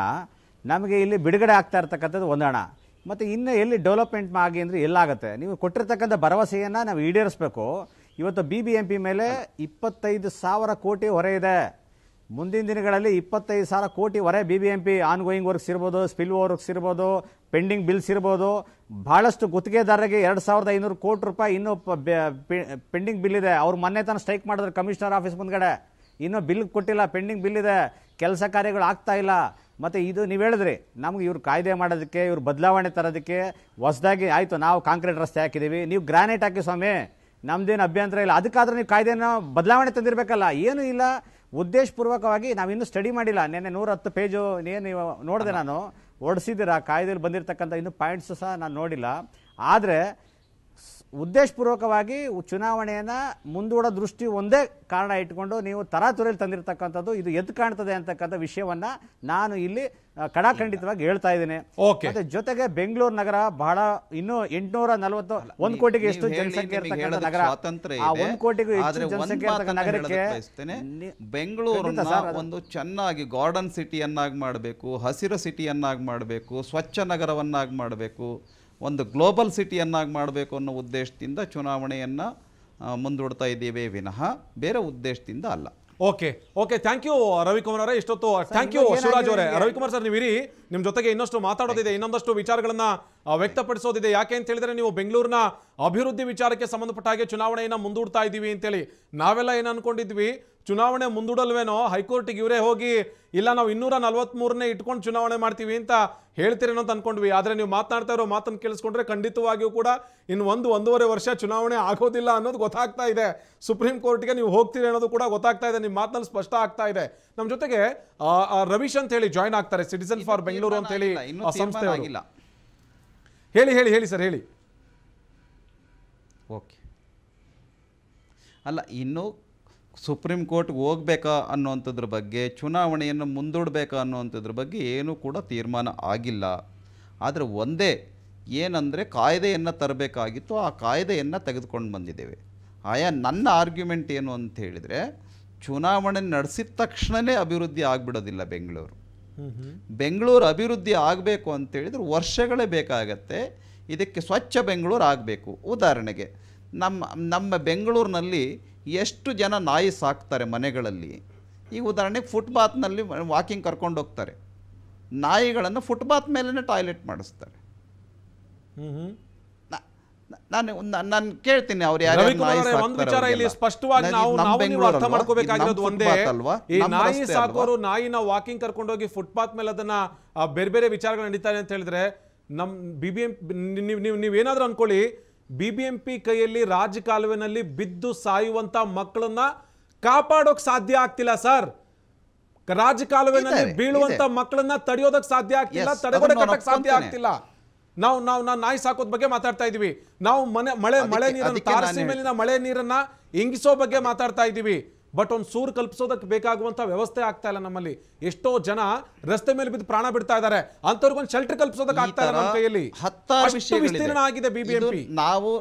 ನಮಗೆ ಇಲ್ಲಿ ಬಿಡುಗಡೆ ಆಗ್ತಾ ಇರ್ತಕ್ಕಂಥದ್ದು ಒಂದು ಹಣ, ಮತ್ತೆ ಇನ್ನು ಎಲ್ಲಿ ಡೆವಲಪ್ಮೆಂಟ್ ಆಗಿ ಅಂದ್ರೆ ಎಲ್ಲಾಗುತ್ತೆ? ನೀವು ಕೊಟ್ಟಿರ್ತಕ್ಕಂಥ ಭರವಸೆಯನ್ನ ನಾವು ಈಡೇರಿಸಬೇಕು. ಇವತ್ತು BBMP ಮೇಲೆ 25,000 ಕೋಟಿ ಹೊರೆ ಇದೆ. ಮುಂದಿನ ದಿನಗಳಲ್ಲಿ 25,000 ಕೋಟಿ ಹೊರೆ BBMP ಆನ್ ಗೋಯಿಂಗ್ ವರ್ಕ್ಸ್ ಇರ್ಬೋದು, ಸ್ಪಿಲ್ ವರ್ಕ್ಸ್ ಇರ್ಬೋದು, ಪೆಂಡಿಂಗ್ ಬಿಲ್ಸ್ ಇರ್ಬೋದು. ಬಹಳಷ್ಟು ಗುತ್ತಿಗೆದಾರರಿಗೆ 2,500 ಕೋಟಿ ರೂಪಾಯಿ ಇನ್ನೂ ಪೆಂಡಿಂಗ್ ಬಿಲ್ ಇದೆ. ಅವ್ರು ಮೊನ್ನೆ ತಾನು ಸ್ಟ್ರೈಕ್ ಮಾಡಿದ್ರೆ ಕಮಿಷನರ್ ಆಫೀಸ್ ಮುಂದ್ಗಡೆ, ಇನ್ನೂ ಬಿಲ್ ಕೊಟ್ಟಿಲ್ಲ, ಪೆಂಡಿಂಗ್ ಬಿಲ್ ಇದೆ, ಕೆಲಸ ಕಾರ್ಯಗಳು ಆಗ್ತಾ ಇಲ್ಲ. ಮತ್ತೆ ಇದು ನೀವು ಹೇಳಿದ್ರಿ ನಮ್ಗೆ ಇವ್ರು ಕಾಯ್ದೆ ಮಾಡೋದಕ್ಕೆ, ಇವ್ರು ಬದಲಾವಣೆ ತರೋದಕ್ಕೆ ಹೊಸದಾಗಿ ಆಯ್ತು ನಾವು ಕಾಂಕ್ರೀಟ್ ರಸ್ತೆ ಹಾಕಿದೀವಿ, ನೀವು ಗ್ರಾನೈಟ್ ಹಾಕಿ ಸ್ವಾಮಿ, ನಮ್ದೇನು ಅಭ್ಯಂತರ ಇಲ್ಲ, ಅದಕ್ಕಾದ್ರೂ ನೀವು ಕಾಯ್ದೆನ ಬದಲಾವಣೆ ತಂದಿರ್ಬೇಕಲ್ಲ. ಏನು ಇಲ್ಲ, ಉದ್ದೇಶಪೂರ್ವಕವಾಗಿ ನಾವಿನ್ನೂ ಸ್ಟಡಿ ಮಾಡಿಲ್ಲ. ನಿನ್ನೆ 110 ಪೇಜು ನೀವು ನೋಡಿದೆ, ನಾನು ಓಡಿಸಿದ್ದೀರಾ ಕಾಯ್ದೆಯಲ್ಲಿ ಬಂದಿರತಕ್ಕಂಥ ಇನ್ನೂ ಪಾಯಿಂಟ್ಸ್ ಸಹ ನಾನು ನೋಡಿಲ್ಲ. ಆದರೆ ಉದ್ದೇಶಪೂರ್ವಕವಾಗಿ ಚುನಾವಣೆಯನ್ನ ಮುಂದೂಡೋ ದೃಷ್ಟಿ ಒಂದೇ ಕಾರಣ ಇಟ್ಕೊಂಡು ನೀವು ತರಾತುರಿಯಲ್ಲಿ ತಂದಿರತಕ್ಕಂಥದ್ದು ಇದು ಎದ್ದು ಕಾಣ್ತದೆ ಅಂತಕ್ಕಂಥ ವಿಷಯವನ್ನ ನಾನು ಇಲ್ಲಿ ಕಡಾಖಂಡಿತವಾಗಿ ಹೇಳ್ತಾ ಇದ್ದೀನಿ. ಮತ್ತೆ ಜೊತೆಗೆ ಬೆಂಗಳೂರು ನಗರ ಬಹಳ ಇನ್ನೂ 841 ಕೋಟಿಗೆ ಎಷ್ಟು ಜನಸಂಖ್ಯೆ ಇರತಕ್ಕಂಥ ನಗರ, ಆ 1 ಕೋಟಿಗೂ ಹೆಚ್ಚು ಜನಸಂಖ್ಯೆ ಇರತಕ್ಕಂಥ ನಗರಕ್ಕೆ ಬೆಂಗಳೂರನ್ನ ಒಂದು ಚೆನ್ನಾಗಿ ಗಾರ್ಡನ್ ಸಿಟಿಯನ್ನಾಗಿ ಮಾಡಬೇಕು, ಹಸಿರು ಸಿಟಿಯನ್ನಾಗಿ ಮಾಡಬೇಕು, ಸ್ವಚ್ಛ ನಗರವನ್ನಾಗಿ ಮಾಡಬೇಕು, ಒಂದು ಗ್ಲೋಬಲ್ ಸಿಟಿಯನ್ನಾಗಿ ಮಾಡಬೇಕು ಅನ್ನೋ ಉದ್ದೇಶದಿಂದ ಚುನಾವಣೆಯನ್ನು ಮುಂದೂಡ್ತಾ ಇದ್ದೀವಿ ವಿನಃ ಬೇರೆ ಉದ್ದೇಶದಿಂದ ಅಲ್ಲ. ಓಕೆ, ಥ್ಯಾಂಕ್ ಯು ರವಿಕುಮಾರ್ ಅವರೇ. ಇಷ್ಟೊತ್ತು ಥ್ಯಾಂಕ್ ಯು ಶಿವರಾಜ್ ಅವರೇ. ರವಿಕುಮಾರ್ ಸರ್, ನೀವು ಇರಿ, ನಿಮ್ಮ ಜೊತೆಗೆ ಇನ್ನಷ್ಟು ಮಾತಾಡೋದಿದೆ, ಇನ್ನೊಂದಷ್ಟು ವಿಚಾರಗಳನ್ನ ವ್ಯಕ್ತಪಡಿಸೋದಿದೆ. ಯಾಕೆ ಅಂತ ಹೇಳಿದ್ರೆ ನೀವು ಬೆಂಗಳೂರಿನ ಅಭಿವೃದ್ಧಿ ವಿಚಾರಕ್ಕೆ ಸಂಬಂಧಪಟ್ಟ ಹಾಗೆ ಚುನಾವಣೆಯನ್ನ ಮುಂದೂಡ್ತಾ ಇದ್ದೀವಿ ಅಂತೇಳಿ ನಾವೆಲ್ಲ ಏನು ಅನ್ಕೊಂಡಿದ್ವಿ, ಚುನಾವಣೆ ಮುಂದೂಡಲ್ವೇನೋ, ಹೈಕೋರ್ಟ್ಗೆ ಇವರೇ ಹೋಗಿ ಇಲ್ಲ ನಾವು 243ನೇ ಇಟ್ಕೊಂಡು ಚುನಾವಣೆ ಮಾಡ್ತೀವಿ ಅಂತ ಹೇಳ್ತೀರೇನೋ ಅಂತ ಅನ್ಕೊಂಡ್ವಿ. ಆದರೆ ನೀವು ಮಾತನಾಡ್ತಾ ಇರೋ ಮಾತನ್ನು ಕೇಳಿಸ್ಕೊಂಡ್ರೆ ಖಂಡಿತವಾಗಿಯೂ ಕೂಡ ಇನ್ನು 1-1.5 ವರ್ಷ ಚುನಾವಣೆ ಆಗೋದಿಲ್ಲ ಅನ್ನೋದು ಗೊತ್ತಾಗ್ತಾ ಇದೆ. ಸುಪ್ರೀಂ ಕೋರ್ಟ್ಗೆ ನೀವು ಹೋಗ್ತೀರಿ ಅನ್ನೋದು ಕೂಡ ಗೊತ್ತಾಗ್ತಾ ಇದೆ, ನಿಮ್ಮ ಮಾತಲ್ಲಿ ಸ್ಪಷ್ಟ ಆಗ್ತಾ ಇದೆ. ನಮ್ಮ ಜೊತೆಗೆ ರವೀಶ್ ಅಂತ ಹೇಳಿ ಜಾಯ್ನ್ ಆಗ್ತಾರೆ, ಸಿಟಿಸನ್ ಫಾರ್ ಬೆಂಗಳೂರು ಅಂತ ಹೇಳಿ ಸಂಸ್ಥೆ. ಹೇಳಿ ಸರ್, ಹೇಳಿ. ಓಕೆ, ಅಲ್ಲ ಇನ್ನು ಸುಪ್ರೀಂ ಕೋರ್ಟ್ಗೆ ಹೋಗ್ಬೇಕಾ ಅನ್ನೋವಂಥದ್ರ ಬಗ್ಗೆ, ಚುನಾವಣೆಯನ್ನು ಮುಂದೂಡಬೇಕಾ ಅನ್ನೋವಂಥದ್ರ ಬಗ್ಗೆ ಏನೂ ಕೂಡ ತೀರ್ಮಾನ ಆಗಿಲ್ಲ. ಆದರೆ ಒಂದೇ ಏನಂದರೆ ಕಾಯ್ದೆಯನ್ನು ತರಬೇಕಾಗಿತ್ತು, ಆ ಕಾಯ್ದೆಯನ್ನು ತೆಗೆದುಕೊಂಡು ಬಂದಿದ್ದೇವೆ. ನನ್ನ ಆರ್ಗ್ಯುಮೆಂಟ್ ಏನು ಅಂತ ಹೇಳಿದರೆ, ಚುನಾವಣೆ ನಡೆಸಿದ ತಕ್ಷಣವೇ ಅಭಿವೃದ್ಧಿ ಆಗಿಬಿಡೋದಿಲ್ಲ ಬೆಂಗಳೂರು ಅಭಿವೃದ್ಧಿ ಆಗಬೇಕು ಅಂತೇಳಿದ್ರೆ ವರ್ಷಗಳೇ ಬೇಕಾಗತ್ತೆ. ಇದಕ್ಕೆ ಸ್ವಚ್ಛ ಬೆಂಗಳೂರು ಆಗಬೇಕು. ಉದಾಹರಣೆಗೆ ನಮ್ಮ ಬೆಂಗಳೂರಿನಲ್ಲಿ ಎಷ್ಟು ಜನ ನಾಯಿ ಸಾಕ್ತಾರೆ ಮನೆಗಳಲ್ಲಿ. ಈಗ ಉದಾಹರಣೆಗೆ ಫುಟ್ಪಾತ್ನಲ್ಲಿ ವಾಕಿಂಗ್ ಕರ್ಕೊಂಡು ಹೋಗ್ತಾರೆ, ನಾಯಿಗಳನ್ನು ಫುಟ್ಪಾತ್ ಮೇಲೇ ಟಾಯ್ಲೆಟ್ ಮಾಡಿಸ್ತಾರೆ. ನಾನು ಕೇಳ್ತೀನಿ ಅವ್ರು ಒಂದು ವಿಚಾರ ಇಲ್ಲಿ ಸ್ಪಷ್ಟವಾಗಿ ನಾವು ಅರ್ಥ ಮಾಡ್ಕೋಬೇಕಾಗಿರೋದು ಒಂದೇ, ಈ ನಾಯಿ ಸಾಕೋರು ನಾಯಿನ ವಾಕಿಂಗ್ ಕರ್ಕೊಂಡೋಗಿ ಫುಟ್ಪಾತ್ ಮೇಲೆ ಅದನ್ನ ಬೇರೆ ಬೇರೆ ವಿಚಾರಗಳು ನಡೀತಾರೆ ಅಂತ ಹೇಳಿದ್ರೆ ನಮ್ ನೀವೇನಾದ್ರೂ ಅನ್ಕೊಳ್ಳಿ, BBMP ಕೈಯಲ್ಲಿ ರಾಜಕಾಲುವೆನಲ್ಲಿ ಬಿದ್ದು ಸಾಯುವಂತ ಮಕ್ಕಳನ್ನ ಕಾಪಾಡೋಕ್ ಸಾಧ್ಯ ಆಗ್ತಿಲ್ಲ ಸರ್. ರಾಜಕಾಲುವೆನಲ್ಲಿ ಇದೆ, ಬೀಳುವಂತ ಮಕ್ಕಳನ್ನ ತಡೆಯೋದಕ್ ಸಾಧ್ಯ ಆಗ್ತಿಲ್ಲ, Yes, ತಡೆಗೋಡೆ ಅದನ್ನ ಕಟ್ಟಕ್ ಸಾಧ್ಯ ಒಪ್ಕೊಂತೇನೆ. ಆಗ್ತಿಲ್ಲ. ನಾವು ನಾಯಿ ಸಾಕೋದ್ ಬಗ್ಗೆ ಮಾತಾಡ್ತಾ ಇದೀವಿ, ನಾವು ಮಳೆ ನೀರನ್ನು ಅದಕ್ಕೆ ತಾರಸಿ ನಾನು ಮೇಲಿನ ಮಳೆ ನೀರನ್ನ ಇಂಗಿಸೋ ಬಗ್ಗೆ ಮಾತಾಡ್ತಾ ಇದೀವಿ. ಬಟ್ ಒಂದು ಸೂರು ಕಲ್ಪಿಸೋದಕ್ಕೆ ಬೇಕಾಗುವಂತ ವ್ಯವಸ್ಥೆ ಆಗ್ತಾ ಇಲ್ಲ ನಮ್ಮಲ್ಲಿ. ಎಷ್ಟೋ ಜನ ರಸ್ತೆ ಮೇಲೆ ಬಿದ್ದು ಪ್ರಾಣ ಬಿಡ್ತಾ ಇದ್ದಾರೆ, ಅಂತವ್ರಿಗೊಂದು ಶೆಲ್ಟರ್ ಕಲ್ಪಿಸೋದಕ್ಕೆ ಆಗ್ತಾ ಇಲ್ಲ ನಮ್ಮ ಕೈಯಲ್ಲಿ. ಹತ್ತಾರು ಅಷ್ಟು ವಿಷಯಗಳಿದೆ. ವಿಸ್ತೀರ್ಣ ಆಗಿದೆ ಬಿಬಿಎಂಪಿ.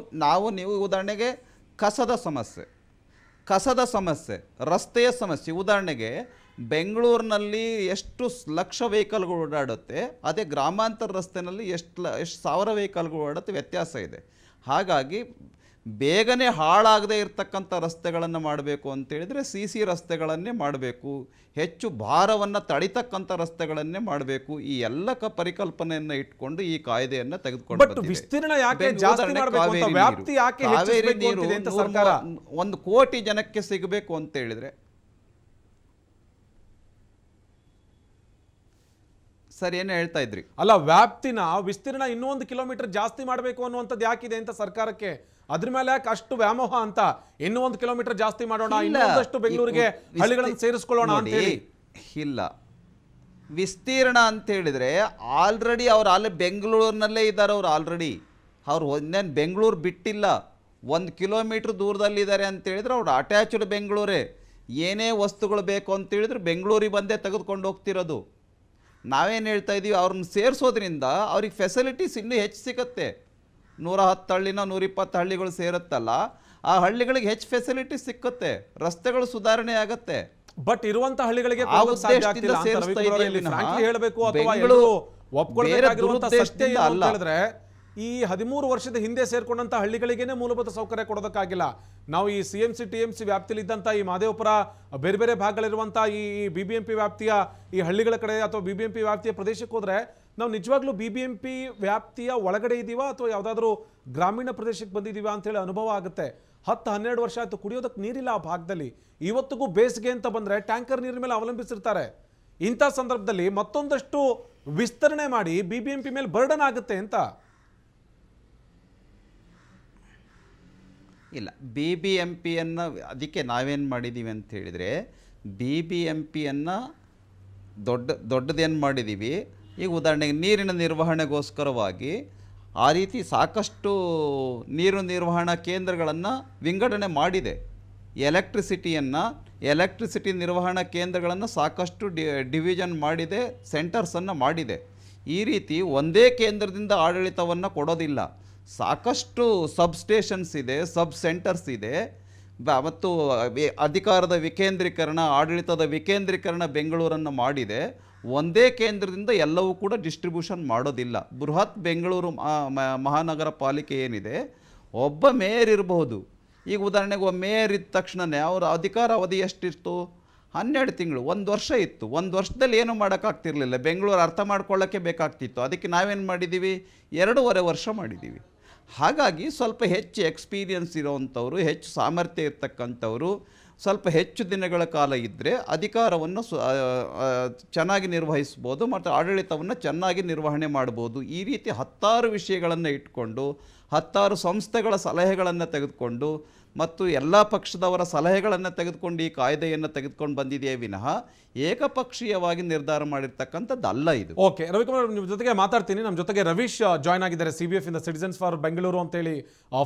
ನೀವು ಉದಾಹರಣೆಗೆ ಕಸದ ಸಮಸ್ಯೆ, ರಸ್ತೆಯ ಸಮಸ್ಯೆ. ಉದಾಹರಣೆಗೆ ಬೆಂಗಳೂರಿನಲ್ಲಿ ಎಷ್ಟು ಲಕ್ಷ ವೆಹಿಕಲ್ಗಳು ಓಡಾಡುತ್ತೆ, ಅದೇ ಗ್ರಾಮಾಂತರ ರಸ್ತೆಯಲ್ಲಿ ಎಷ್ಟು ಸಾವಿರ ವೆಹಿಕಲ್ಗಳು ಓಡಾಡುತ್ತೆ, ವ್ಯತ್ಯಾಸ ಇದೆ. ಹಾಗಾಗಿ ಬೇಗನೆ ಹಾಳಾಗದೇ ಇರತಕ್ಕಂಥ ರಸ್ತೆಗಳನ್ನು ಮಾಡಬೇಕು ಅಂತೇಳಿದರೆ CC ರಸ್ತೆಗಳನ್ನೇ ಮಾಡಬೇಕು, ಹೆಚ್ಚು ಭಾರವನ್ನು ತಡಿತಕ್ಕಂಥ ರಸ್ತೆಗಳನ್ನೇ ಮಾಡಬೇಕು. ಈ ಎಲ್ಲ ಪರಿಕಲ್ಪನೆಯನ್ನು ಇಟ್ಕೊಂಡು ಈ ಕಾಯ್ದೆಯನ್ನು ತೆಗೆದುಕೊಂಡು ಬಟ್ ವಿಸ್ತೀರ್ಣ ಯಾಕೆ ಜಾಸ್ತಿ ಮಾಡಬೇಕು ಅಂತ, ವ್ಯಾಪ್ತಿ ಯಾಕೆ ಹೆಚ್ಚಿಸಬೇಕು ಅಂತಿದೆ ಅಂತ ಸರ್ಕಾರ? 1 ಕೋಟಿ ಜನಕ್ಕೆ ಸಿಗಬೇಕು ಅಂತ ಹೇಳಿದ್ರೆ ಸರ್ ಏನು ಹೇಳ್ತಾ ಇದ್ರಿ? ಅಲ್ಲ, ವ್ಯಾಪ್ತಿನ ವಿಸ್ತೀರ್ಣ ಇನ್ನೂ 1 ಕಿಲೋಮೀಟರ್ ಜಾಸ್ತಿ ಮಾಡಬೇಕು ಅನ್ನುವಂಥದ್ದು ಯಾಕಿದೆ ಅಂತ ಸರ್ಕಾರಕ್ಕೆ? ಅದ್ರ ಮೇಲೆ ಯಾಕೆ ಅಷ್ಟು ವ್ಯಾಮೋಹ ಅಂತ? ಇನ್ನೂ 1 ಕಿಲೋಮೀಟರ್ ಜಾಸ್ತಿ ಮಾಡೋಣ, ಇನ್ನೊಂದಷ್ಟು ಬೆಂಗಳೂರಿಗೆ ಹಳ್ಳಿಗಳನ್ನು ಸೇರಿಸ್ಕೊಳ್ಳೋಣ ಅಂತ ಹೇಳಿ ಇಲ್ಲ. ವಿಸ್ತೀರ್ಣ ಅಂತ ಹೇಳಿದ್ರೆ ಆಲ್ರೆಡಿ ಅವ್ರು ಅಲ್ಲಿ ಬೆಂಗಳೂರಿನಲ್ಲೇ ಇದ್ದಾರೆ. ಅವ್ರು ಒಂದೇನು ಬೆಂಗಳೂರು ಬಿಟ್ಟಿಲ್ಲ, 1 ಕಿಲೋಮೀಟರ್ ದೂರದಲ್ಲಿದ್ದಾರೆ ಅಂತ ಹೇಳಿದ್ರೆ ಅವ್ರು ಅಟ್ಯಾಚ್ಡ್ ಬೆಂಗಳೂರೇ. ಏನೇ ವಸ್ತುಗಳು ಬೇಕು ಅಂತ ಹೇಳಿದ್ರೆ ಬೆಂಗಳೂರಿಗೆ ಬಂದೇ ತೆಗೆದುಕೊಂಡು ಹೋಗ್ತಿರೋದು. ನಾವೇನು ಹೇಳ್ತಾ ಇದ್ದೀವಿ, ಅವ್ರನ್ನ ಸೇರಿಸೋದ್ರಿಂದ ಅವ್ರಿಗೆ ಫೆಸಿಲಿಟೀಸ್ ಇನ್ನೂ ಹೆಚ್ಚು ಸಿಗುತ್ತೆ. 110 ಹಳ್ಳಿನ 120 ಹಳ್ಳಿಗಳು ಸೇರುತ್ತಲ್ಲ, ಆ ಹಳ್ಳಿಗಳಿಗೆ ಹೆಚ್ಚು ಫೆಸಿಲಿಟೀಸ್ ಸಿಕ್ಕುತ್ತೆ, ರಸ್ತೆಗಳು ಸುಧಾರಣೆ ಆಗುತ್ತೆ. ಬಟ್ ಇರುವಂತ ಹಳ್ಳಿಗಳಿಗೆ ಆ ಉದ್ದೇಶದಿಂದ ಸೇರಿಸ್ತಾ ಇದ್ದೀವಿ ವಿನಃ ಹೇಳಬೇಕು ಅಥವಾ ಬೆಂಗಳೂರು ಒಪ್ಕೊಳ್ಬೇಕಾಗಿರುವಂತ ಸತ್ಯ ದುರುದ್ದೇಶದಿಂದ ಏನು ಅಂತ ಅಲ್ಲ. ಹೇಳಿದ್ರೆ, ಈ 13 ವರ್ಷದ ಹಿಂದೆ ಸೇರ್ಕೊಂಡಂತ ಹಳ್ಳಿಗಳಿಗೇನೆ ಮೂಲಭೂತ ಸೌಕರ್ಯ ಕೊಡೋದಕ್ಕಾಗಿಲ್ಲ. ನಾವು ಈ CMC TMC ವ್ಯಾಪ್ತಿಯಲ್ಲಿ ಇದ್ದಂತ ಈ ಮಹದೇವಪುರ ಬೇರೆ ಬೇರೆ ಭಾಗಗಳಿರುವಂತ ಈ BBMP ವ್ಯಾಪ್ತಿಯ ಈ ಹಳ್ಳಿಗಳ ಕಡೆ ಅಥವಾ BBMP ವ್ಯಾಪ್ತಿಯ ಪ್ರದೇಶಕ್ಕೆ ಹೋದ್ರೆ ನಾವು ನಿಜವಾಗ್ಲೂ BBMP ವ್ಯಾಪ್ತಿಯ ಒಳಗಡೆ ಇದೀವಾ ಅಥವಾ ಯಾವ್ದಾದ್ರು ಗ್ರಾಮೀಣ ಪ್ರದೇಶಕ್ಕೆ ಬಂದಿದೀವಾ ಅಂತ ಹೇಳಿ ಅನುಭವ ಆಗುತ್ತೆ. 10-12 ವರ್ಷ ಆಯ್ತು ಕುಡಿಯೋದಕ್ಕೆ ನೀರಿಲ್ಲ ಆ ಭಾಗದಲ್ಲಿ. ಇವತ್ತಿಗೂ ಬೇಸಿಗೆ ಅಂತ ಬಂದ್ರೆ ಟ್ಯಾಂಕರ್ ನೀರಿನ ಮೇಲೆ ಅವಲಂಬಿಸಿರ್ತಾರೆ. ಇಂಥ ಸಂದರ್ಭದಲ್ಲಿ ಮತ್ತೊಂದಷ್ಟು ವಿಸ್ತರಣೆ ಮಾಡಿ BBMP ಮೇಲೆ ಬರ್ಡನ್ ಆಗುತ್ತೆ ಅಂತ. ಇಲ್ಲ, BBMPಯನ್ನು ಅದಕ್ಕೆ ನಾವೇನು ಮಾಡಿದ್ದೀವಿ ಅಂತ ಹೇಳಿದರೆ, BBMPಯನ್ನು ದೊಡ್ಡದೇನು ಮಾಡಿದ್ದೀವಿ. ಈಗ ಉದಾಹರಣೆಗೆ ನೀರಿನ ನಿರ್ವಹಣೆಗೋಸ್ಕರವಾಗಿ ಆ ರೀತಿ ಸಾಕಷ್ಟು ನೀರು ನಿರ್ವಹಣಾ ಕೇಂದ್ರಗಳನ್ನು ವಿಂಗಡಣೆ ಮಾಡಿದೆ. ಎಲೆಕ್ಟ್ರಿಸಿಟಿ ನಿರ್ವಹಣಾ ಕೇಂದ್ರಗಳನ್ನು ಸಾಕಷ್ಟು ಡಿವಿಷನ್ ಮಾಡಿದೆ, ಸೆಂಟರ್ಸನ್ನು ಮಾಡಿದೆ. ಈ ರೀತಿ ಒಂದೇ ಕೇಂದ್ರದಿಂದ ಆಡಳಿತವನ್ನು ಕೊಡೋದಿಲ್ಲ. ಸಾಕಷ್ಟು ಸಬ್ಸ್ಟೇಷನ್ಸ್ ಇದೆ, ಸಬ್ ಸೆಂಟರ್ಸ್ ಇದೆ, ಮತ್ತು ಅಧಿಕಾರದ ವಿಕೇಂದ್ರೀಕರಣ, ಆಡಳಿತದ ವಿಕೇಂದ್ರೀಕರಣ ಬೆಂಗಳೂರನ್ನು ಮಾಡಿದೆ. ಒಂದೇ ಕೇಂದ್ರದಿಂದ ಎಲ್ಲವೂ ಕೂಡ ಡಿಸ್ಟ್ರಿಬ್ಯೂಷನ್ ಮಾಡೋದಿಲ್ಲ. ಬೃಹತ್ ಬೆಂಗಳೂರು ಮಹಾನಗರ ಪಾಲಿಕೆ ಏನಿದೆ, ಒಬ್ಬ ಮೇಯರ್ ಇರಬಹುದು. ಈಗ ಉದಾಹರಣೆಗೆ ಒಬ್ಬ ಮೇಯರ್ ಇದ್ದ ತಕ್ಷಣವೇ ಅವರ ಅಧಿಕಾರ ಅವಧಿ ಎಷ್ಟಿತ್ತು? 12 ತಿಂಗಳು, 1 ವರ್ಷ ಇತ್ತು. 1 ವರ್ಷದಲ್ಲಿ ಏನೂ ಮಾಡೋಕ್ಕಾಗ್ತಿರ್ಲಿಲ್ಲ, ಬೆಂಗಳೂರು ಅರ್ಥ ಮಾಡ್ಕೊಳ್ಳೋಕ್ಕೆ ಬೇಕಾಗ್ತಿತ್ತು. ಅದಕ್ಕೆ ನಾವೇನು ಮಾಡಿದ್ದೀವಿ, 2.5 ವರ್ಷ ಮಾಡಿದ್ದೀವಿ. ಹಾಗಾಗಿ ಸ್ವಲ್ಪ ಹೆಚ್ಚು ಎಕ್ಸ್ಪೀರಿಯನ್ಸ್ ಇರೋವಂಥವ್ರು, ಹೆಚ್ಚು ಸಾಮರ್ಥ್ಯ ಇರ್ತಕ್ಕಂಥವ್ರು ಸ್ವಲ್ಪ ಹೆಚ್ಚು ದಿನಗಳ ಕಾಲ ಇದ್ದರೆ ಅಧಿಕಾರವನ್ನು ಚೆನ್ನಾಗಿ ನಿರ್ವಹಿಸ್ಬೋದು ಮತ್ತು ಆಡಳಿತವನ್ನು ಚೆನ್ನಾಗಿ ನಿರ್ವಹಣೆ ಮಾಡ್ಬೋದು. ಈ ರೀತಿ 10 ವಿಷಯಗಳನ್ನು ಇಟ್ಕೊಂಡು 10 ಸಂಸ್ಥೆಗಳ ಸಲಹೆಗಳನ್ನು ತೆಗೆದುಕೊಂಡು ಮತ್ತು ಎಲ್ಲ ಪಕ್ಷದವರ ಸಲಹೆಗಳನ್ನು ತೆಗೆದುಕೊಂಡು ಈ ಕಾಯ್ದೆಯನ್ನು ತೆಗೆದುಕೊಂಡು ಬಂದಿದೆಯೇ ವಿನಃ ಏಕಪಕ್ಷೀಯವಾಗಿ ನಿರ್ಧಾರ ಮಾಡಿರ್ತಕ್ಕಂಥದ್ದಲ್ಲ ಇದು. ಓಕೆ, ರವಿಕುಮಾರ್ ನಿಮ್ಮ ಜೊತೆಗೆ ಮಾತಾಡ್ತೀನಿ. ನಮ್ಮ ಜೊತೆಗೆ ರವೀಶ್ ಜಾಯ್ನ್ ಆಗಿದ್ದಾರೆ, CBF ಇಂದ, ಸಿಟಿಜನ್ಸ್ ಫಾರ್ ಬೆಂಗಳೂರು ಅಂತೇಳಿ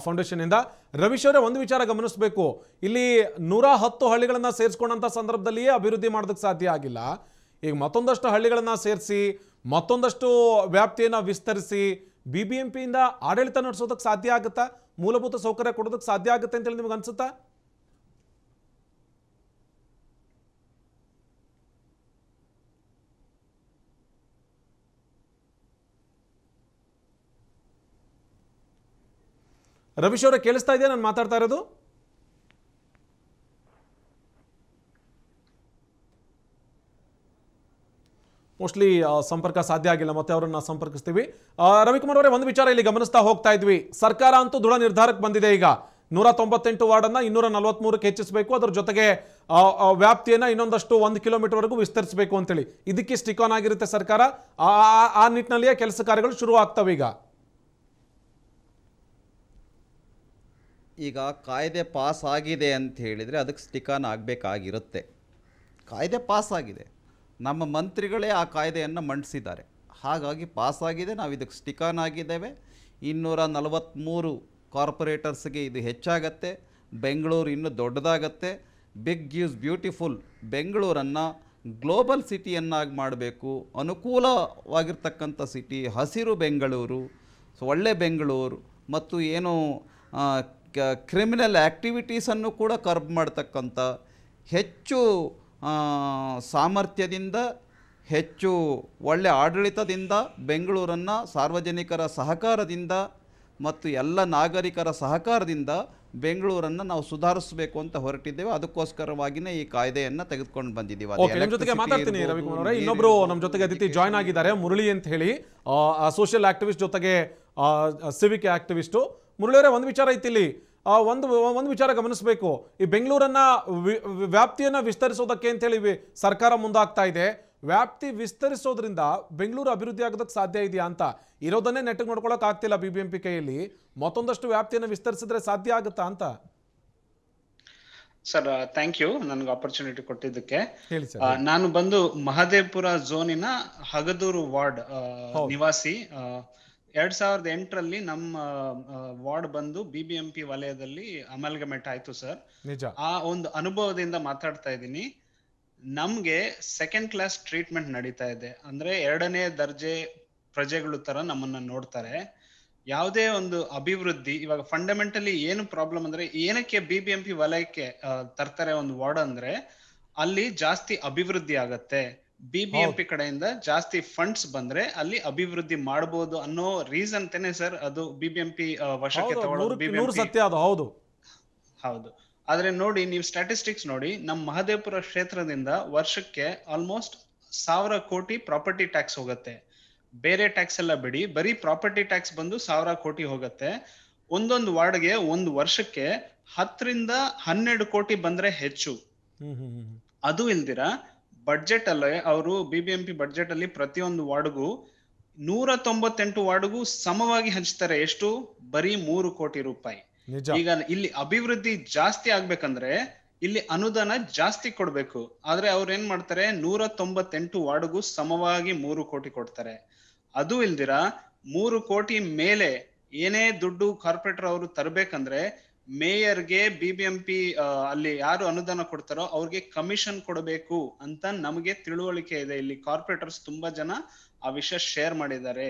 ಫೌಂಡೇಶನ್ ಇಂದ. ರವೀಶ್ ಅವರೇ, ಒಂದು ವಿಚಾರ ಗಮನಿಸಬೇಕು, ಇಲ್ಲಿ 110 ಹಳ್ಳಿಗಳನ್ನ ಸೇರಿಸ್ಕೊಂಡಂತ ಸಂದರ್ಭದಲ್ಲಿಯೇ ಅಭಿವೃದ್ಧಿ ಮಾಡೋದಕ್ಕೆ ಸಾಧ್ಯ ಆಗಿಲ್ಲ. ಈಗ ಮತ್ತೊಂದಷ್ಟು ಹಳ್ಳಿಗಳನ್ನ ಸೇರಿಸಿ ಮತ್ತೊಂದಷ್ಟು ವ್ಯಾಪ್ತಿಯನ್ನು ವಿಸ್ತರಿಸಿ BBMP ಇಂದ ಆಡಳಿತ ನಡೆಸೋದಕ್ಕೆ ಸಾಧ್ಯ ಆಗುತ್ತಾ? ಮೂಲಭೂತ ಸೌಕರ್ಯ ಕೊಡೋದಕ್ಕೆ ಸಾಧ್ಯ ಆಗುತ್ತೆ ಅಂತೇಳಿ ನಿಮ್ಗೆ ಅನ್ಸುತ್ತಾ? ರವೀಶ್ ಅವರೇ, ಕೇಳಿಸ್ತಾ ಇದೆಯಾ ನಾನು ಮಾತಾಡ್ತಾ ಇರೋದು? ಮೋಸ್ಟ್ಲಿ ಸಂಪರ್ಕ ಸಾಧ್ಯ ಆಗಿಲ್ಲ, ಮತ್ತೆ ಅವರನ್ನ ಸಂಪರ್ಕಿಸ್ತೀವಿ. ರವಿಕುಮಾರ್ ಅವರೇ, ಒಂದು ವಿಚಾರ ಇಲ್ಲಿ ಗಮನಿಸ್ತಾ ಹೋಗ್ತಾ ಇದ್ವಿ. ಸರ್ಕಾರ ಅಂತೂ ದೃಢ ನಿರ್ಧಾರಕ್ಕೆ ಬಂದಿದೆ. ಈಗ 198 ವಾರ್ಡನ್ನ 243ಕ್ಕೆ ಹೆಚ್ಚಿಸಬೇಕು, ಅದರ ಜೊತೆಗೆ ವ್ಯಾಪ್ತಿಯನ್ನ ಇನ್ನೊಂದಷ್ಟು 1 ಕಿಲೋಮೀಟರ್ ವರೆಗೂ ವಿಸ್ತರಿಸಬೇಕು ಅಂತೇಳಿ ಇದಕ್ಕೆ ಸ್ಟಿಕ್ ಆನ್ ಆಗಿರುತ್ತೆ ಸರ್ಕಾರ. ಆ ನಿಟ್ಟಿನಲ್ಲಿಯೇ ಕೆಲಸ ಕಾರ್ಯಗಳು ಶುರು ಆಗ್ತವೆ. ಈಗ ಕಾಯ್ದೆ ಪಾಸ್ ಆಗಿದೆ ಅಂತ ಹೇಳಿದರೆ ಅದಕ್ಕೆ ಸ್ಟಿಕಾನ್ ಆಗಬೇಕಾಗಿರುತ್ತೆ. ಕಾಯ್ದೆ ಪಾಸ್ ಆಗಿದೆ, ನಮ್ಮ ಮಂತ್ರಿಗಳೇ ಆ ಕಾಯ್ದೆಯನ್ನು ಮಂಡಿಸಿದ್ದಾರೆ, ಹಾಗಾಗಿ ಪಾಸ್ ಆಗಿದೆ, ನಾವು ಇದಕ್ಕೆ ಸ್ಟಿಕಾನ್ ಆಗಿದ್ದೇವೆ. 243 ಕಾರ್ಪೊರೇಟರ್ಸ್ಗೆ ಇದು ಹೆಚ್ಚಾಗತ್ತೆ, ಬೆಂಗಳೂರು ಇನ್ನೂ ದೊಡ್ಡದಾಗತ್ತೆ. Big gives beautiful. ಬೆಂಗಳೂರನ್ನು ಗ್ಲೋಬಲ್ ಸಿಟಿಯನ್ನಾಗಿ ಮಾಡಬೇಕು, ಅನುಕೂಲವಾಗಿರ್ತಕ್ಕಂಥ ಸಿಟಿ, ಹಸಿರು ಬೆಂಗಳೂರು, ಒಳ್ಳೆ ಬೆಂಗಳೂರು, ಮತ್ತು ಏನು ಕ್ರಿಮಿನಲ್ ಆ್ಯಕ್ಟಿವಿಟೀಸನ್ನು ಕೂಡ ಕರ್ಬ್ ಮಾಡ್ತಕ್ಕಂಥ, ಹೆಚ್ಚು ಸಾಮರ್ಥ್ಯದಿಂದ, ಹೆಚ್ಚು ಒಳ್ಳೆ ಆಡಳಿತದಿಂದ ಬೆಂಗಳೂರನ್ನು ಸಾರ್ವಜನಿಕರ ಸಹಕಾರದಿಂದ ಮತ್ತು ಎಲ್ಲ ನಾಗರಿಕರ ಸಹಕಾರದಿಂದ ಬೆಂಗಳೂರನ್ನು ನಾವು ಸುಧಾರಿಸಬೇಕು ಅಂತ ಹೊರಟಿದ್ದೇವೆ. ಅದಕ್ಕೋಸ್ಕರವಾಗಿಯೇ ಈ ಕಾಯ್ದೆಯನ್ನು ತೆಗೆದುಕೊಂಡು ಬಂದಿದ್ದೀವಿ. ನಿಮ್ಮ ಜೊತೆಗೆ ಮಾತಾಡ್ತೀನಿ ರವಿಕುಮಾರ್ ಅವರೇ. ಇನ್ನೊಬ್ರು ನಮ್ಮ ಜೊತೆಗೆ ಅತಿಥಿ ಜಾಯ್ನ್ ಆಗಿದ್ದಾರೆ, ಮುರಳಿ ಅಂತ ಹೇಳಿ, ಸೋಷಿಯಲ್ ಆಕ್ಟಿವಿಸ್ಟ್ ಜೊತೆಗೆ ಸಿವಿಕ್ ಆಕ್ಟಿವಿಸ್ಟು. ಮುರಳಿ ಅವರೇ, ಒಂದು ವಿಚಾರ ಐತಿ ಇಲ್ಲಿ, ಒಂದು ವಿಚಾರ ಗಮನಿಸಬೇಕು. ಈ ಬೆಂಗಳೂರನ್ನ ವ್ಯಾಪ್ತಿಯನ್ನ ವಿಸ್ತರಿಸೋದಕ್ಕೆ ಅಂತ ಹೇಳಿ ಸರ್ಕಾರ ಮುಂದಾಗ್ತಾ ಇದೆ. ವ್ಯಾಪ್ತಿ ವಿಸ್ತರಿಸೋದ್ರಿಂದ ಬೆಂಗಳೂರು ಅಭಿವೃದ್ಧಿ ಆಗೋದಕ್ಕೆ ಸಾಧ್ಯ ಇದೆಯಾ ಅಂತ, ಇರೋದನ್ನೇ ನೆಟ್ಟಿಗೆ ನೋಡ್ಕೊಳ್ಳೋಕೆ ಆಗ್ತಿಲ್ಲ BBMP ಕೈಯಲ್ಲಿ, ಮತ್ತೊಂದಷ್ಟು ವ್ಯಾಪ್ತಿಯನ್ನು ವಿಸ್ತರಿಸಿದ್ರೆ ಸಾಧ್ಯ ಆಗುತ್ತಾ ಅಂತ? ಸರ್ ಥ್ಯಾಂಕ್ ಯು ನನಗೆ ಆಪರ್ಚುನಿಟಿ ಕೊಟ್ಟಿದ್ದಕ್ಕೆ. ಹೇಳಿ ಸರ್. ನಾನು ಬಂದು ಮಹದೇವಪುರ ಝೋನಿನ ಹಗದೂರು ವಾರ್ಡ್ ನಿವಾಸಿ. 2008ರಲ್ಲಿ ನಮ್ಮ ವಾರ್ಡ್ ಬಂದು BBMP ವಲಯದಲ್ಲಿ ಅಮಲ್ಗಮೇಟ್ ಆಯ್ತು ಸರ್. ಆ ಒಂದು ಅನುಭವದಿಂದ ಮಾತಾಡ್ತಾ ಇದ್ದೀನಿ. ನಮ್ಗೆ ಸೆಕೆಂಡ್ ಕ್ಲಾಸ್ ಟ್ರೀಟ್ಮೆಂಟ್ ನಡೀತಾ ಇದೆ. ಅಂದ್ರೆ 2ನೇ ದರ್ಜೆ ಪ್ರಜೆಗಳು ತರ ನಮ್ಮನ್ನ ನೋಡ್ತಾರೆ. ಯಾವುದೇ ಒಂದು ಅಭಿವೃದ್ಧಿ, ಇವಾಗ ಫಂಡಮೆಂಟಲಿ ಏನು ಪ್ರಾಬ್ಲಮ್ ಅಂದ್ರೆ, ಏನಕ್ಕೆ BBMP ವಲಯಕ್ಕೆ ತರ್ತಾರೆ ಒಂದು ವಾರ್ಡ್ ಅಂದ್ರೆ, ಅಲ್ಲಿ ಜಾಸ್ತಿ ಅಭಿವೃದ್ಧಿ ಆಗತ್ತೆ, BBMP ಕಡೆಯಿಂದ ಜಾಸ್ತಿ ಫಂಡ್ಸ್ ಬಂದ್ರೆ ಅಲ್ಲಿ ಅಭಿವೃದ್ಧಿ ಮಾಡಬಹುದು ಅನ್ನೋ ರೀಸನ್ ತೇನೆ ಸರ್ ಅದು BBMP ವಶಕ್ಕೆ ತಗೊಳ್ಳೋದು. ಸತ್ಯ ಅದು, ಹೌದು ಹೌದು. ಆದ್ರೆ ನೋಡಿ, ನೀವು ಸ್ಟ್ಯಾಟಿಸ್ಟಿಕ್ಸ್ ನೋಡಿ, ನಮ್ಮ ಮಹದೇವಪುರ ಕ್ಷೇತ್ರದಿಂದ ವರ್ಷಕ್ಕೆ ಆಲ್ಮೋಸ್ಟ್ 1000 ಕೋಟಿ ಪ್ರಾಪರ್ಟಿ ಟ್ಯಾಕ್ಸ್ ಹೋಗುತ್ತೆ. ಬೇರೆ ಟ್ಯಾಕ್ಸ್ ಎಲ್ಲ ಬಿಡಿ, ಬರೀ ಪ್ರಾಪರ್ಟಿ ಟ್ಯಾಕ್ಸ್ ಬಂದು 1000 ಕೋಟಿ ಹೋಗುತ್ತೆ. ಒಂದೊಂದು ವಾರ್ಡ್ಗೆ ಒಂದು ವರ್ಷಕ್ಕೆ 10 ರಿಂದ 12 ಕೋಟಿ ಬಂದ್ರೆ ಹೆಚ್ಚು. ಅದು ಇಲ್ದಿರ ಬಡ್ಜೆಟ್ ಅಲ್ಲೇ ಅವರು BBMP ಬಡ್ಜೆಟ್ ಅಲ್ಲಿ ಪ್ರತಿಯೊಂದು ವಾರ್ಡ್ಗೂ 198 ವಾರ್ಡ್ಗೂ ಸಮವಾಗಿ ಹಂಚ್ತಾರೆ. ಎಷ್ಟು? ಬರೀ 3 ಕೋಟಿ ರೂಪಾಯಿ. ಈಗ ಇಲ್ಲಿ ಅಭಿವೃದ್ಧಿ ಜಾಸ್ತಿ ಆಗ್ಬೇಕಂದ್ರೆ ಇಲ್ಲಿ ಅನುದಾನ ಜಾಸ್ತಿ ಕೊಡ್ಬೇಕು. ಆದ್ರೆ ಅವ್ರು ಏನ್ ಮಾಡ್ತಾರೆ, 198 ವಾರ್ಡ್ಗೂ ಸಮವಾಗಿ 3 ಕೋಟಿ ಕೊಡ್ತಾರೆ. ಅದು ಇಲ್ದಿರ 3 ಕೋಟಿ ಮೇಲೆ ಏನೇ ದುಡ್ಡು ಕಾರ್ಪೊರೇಟರ್ ಅವರು ತರಬೇಕಂದ್ರೆ ಮೇಯರ್ಗೆ BBMP ಅಲ್ಲಿ ಯಾರು ಅನುದಾನ ಕೊಡ್ತಾರೋ ಅವ್ರಿಗೆ ಕಮಿಷನ್ ಕೊಡಬೇಕು ಅಂತ ನಮಗೆ ತಿಳುವಳಿಕೆ ಇದೆ. ಇಲ್ಲಿ ಕಾರ್ಪೊರೇಟರ್ಸ್ ತುಂಬಾ ಜನ ಆ ವಿಷಯ ಶೇರ್ ಮಾಡಿದ್ದಾರೆ.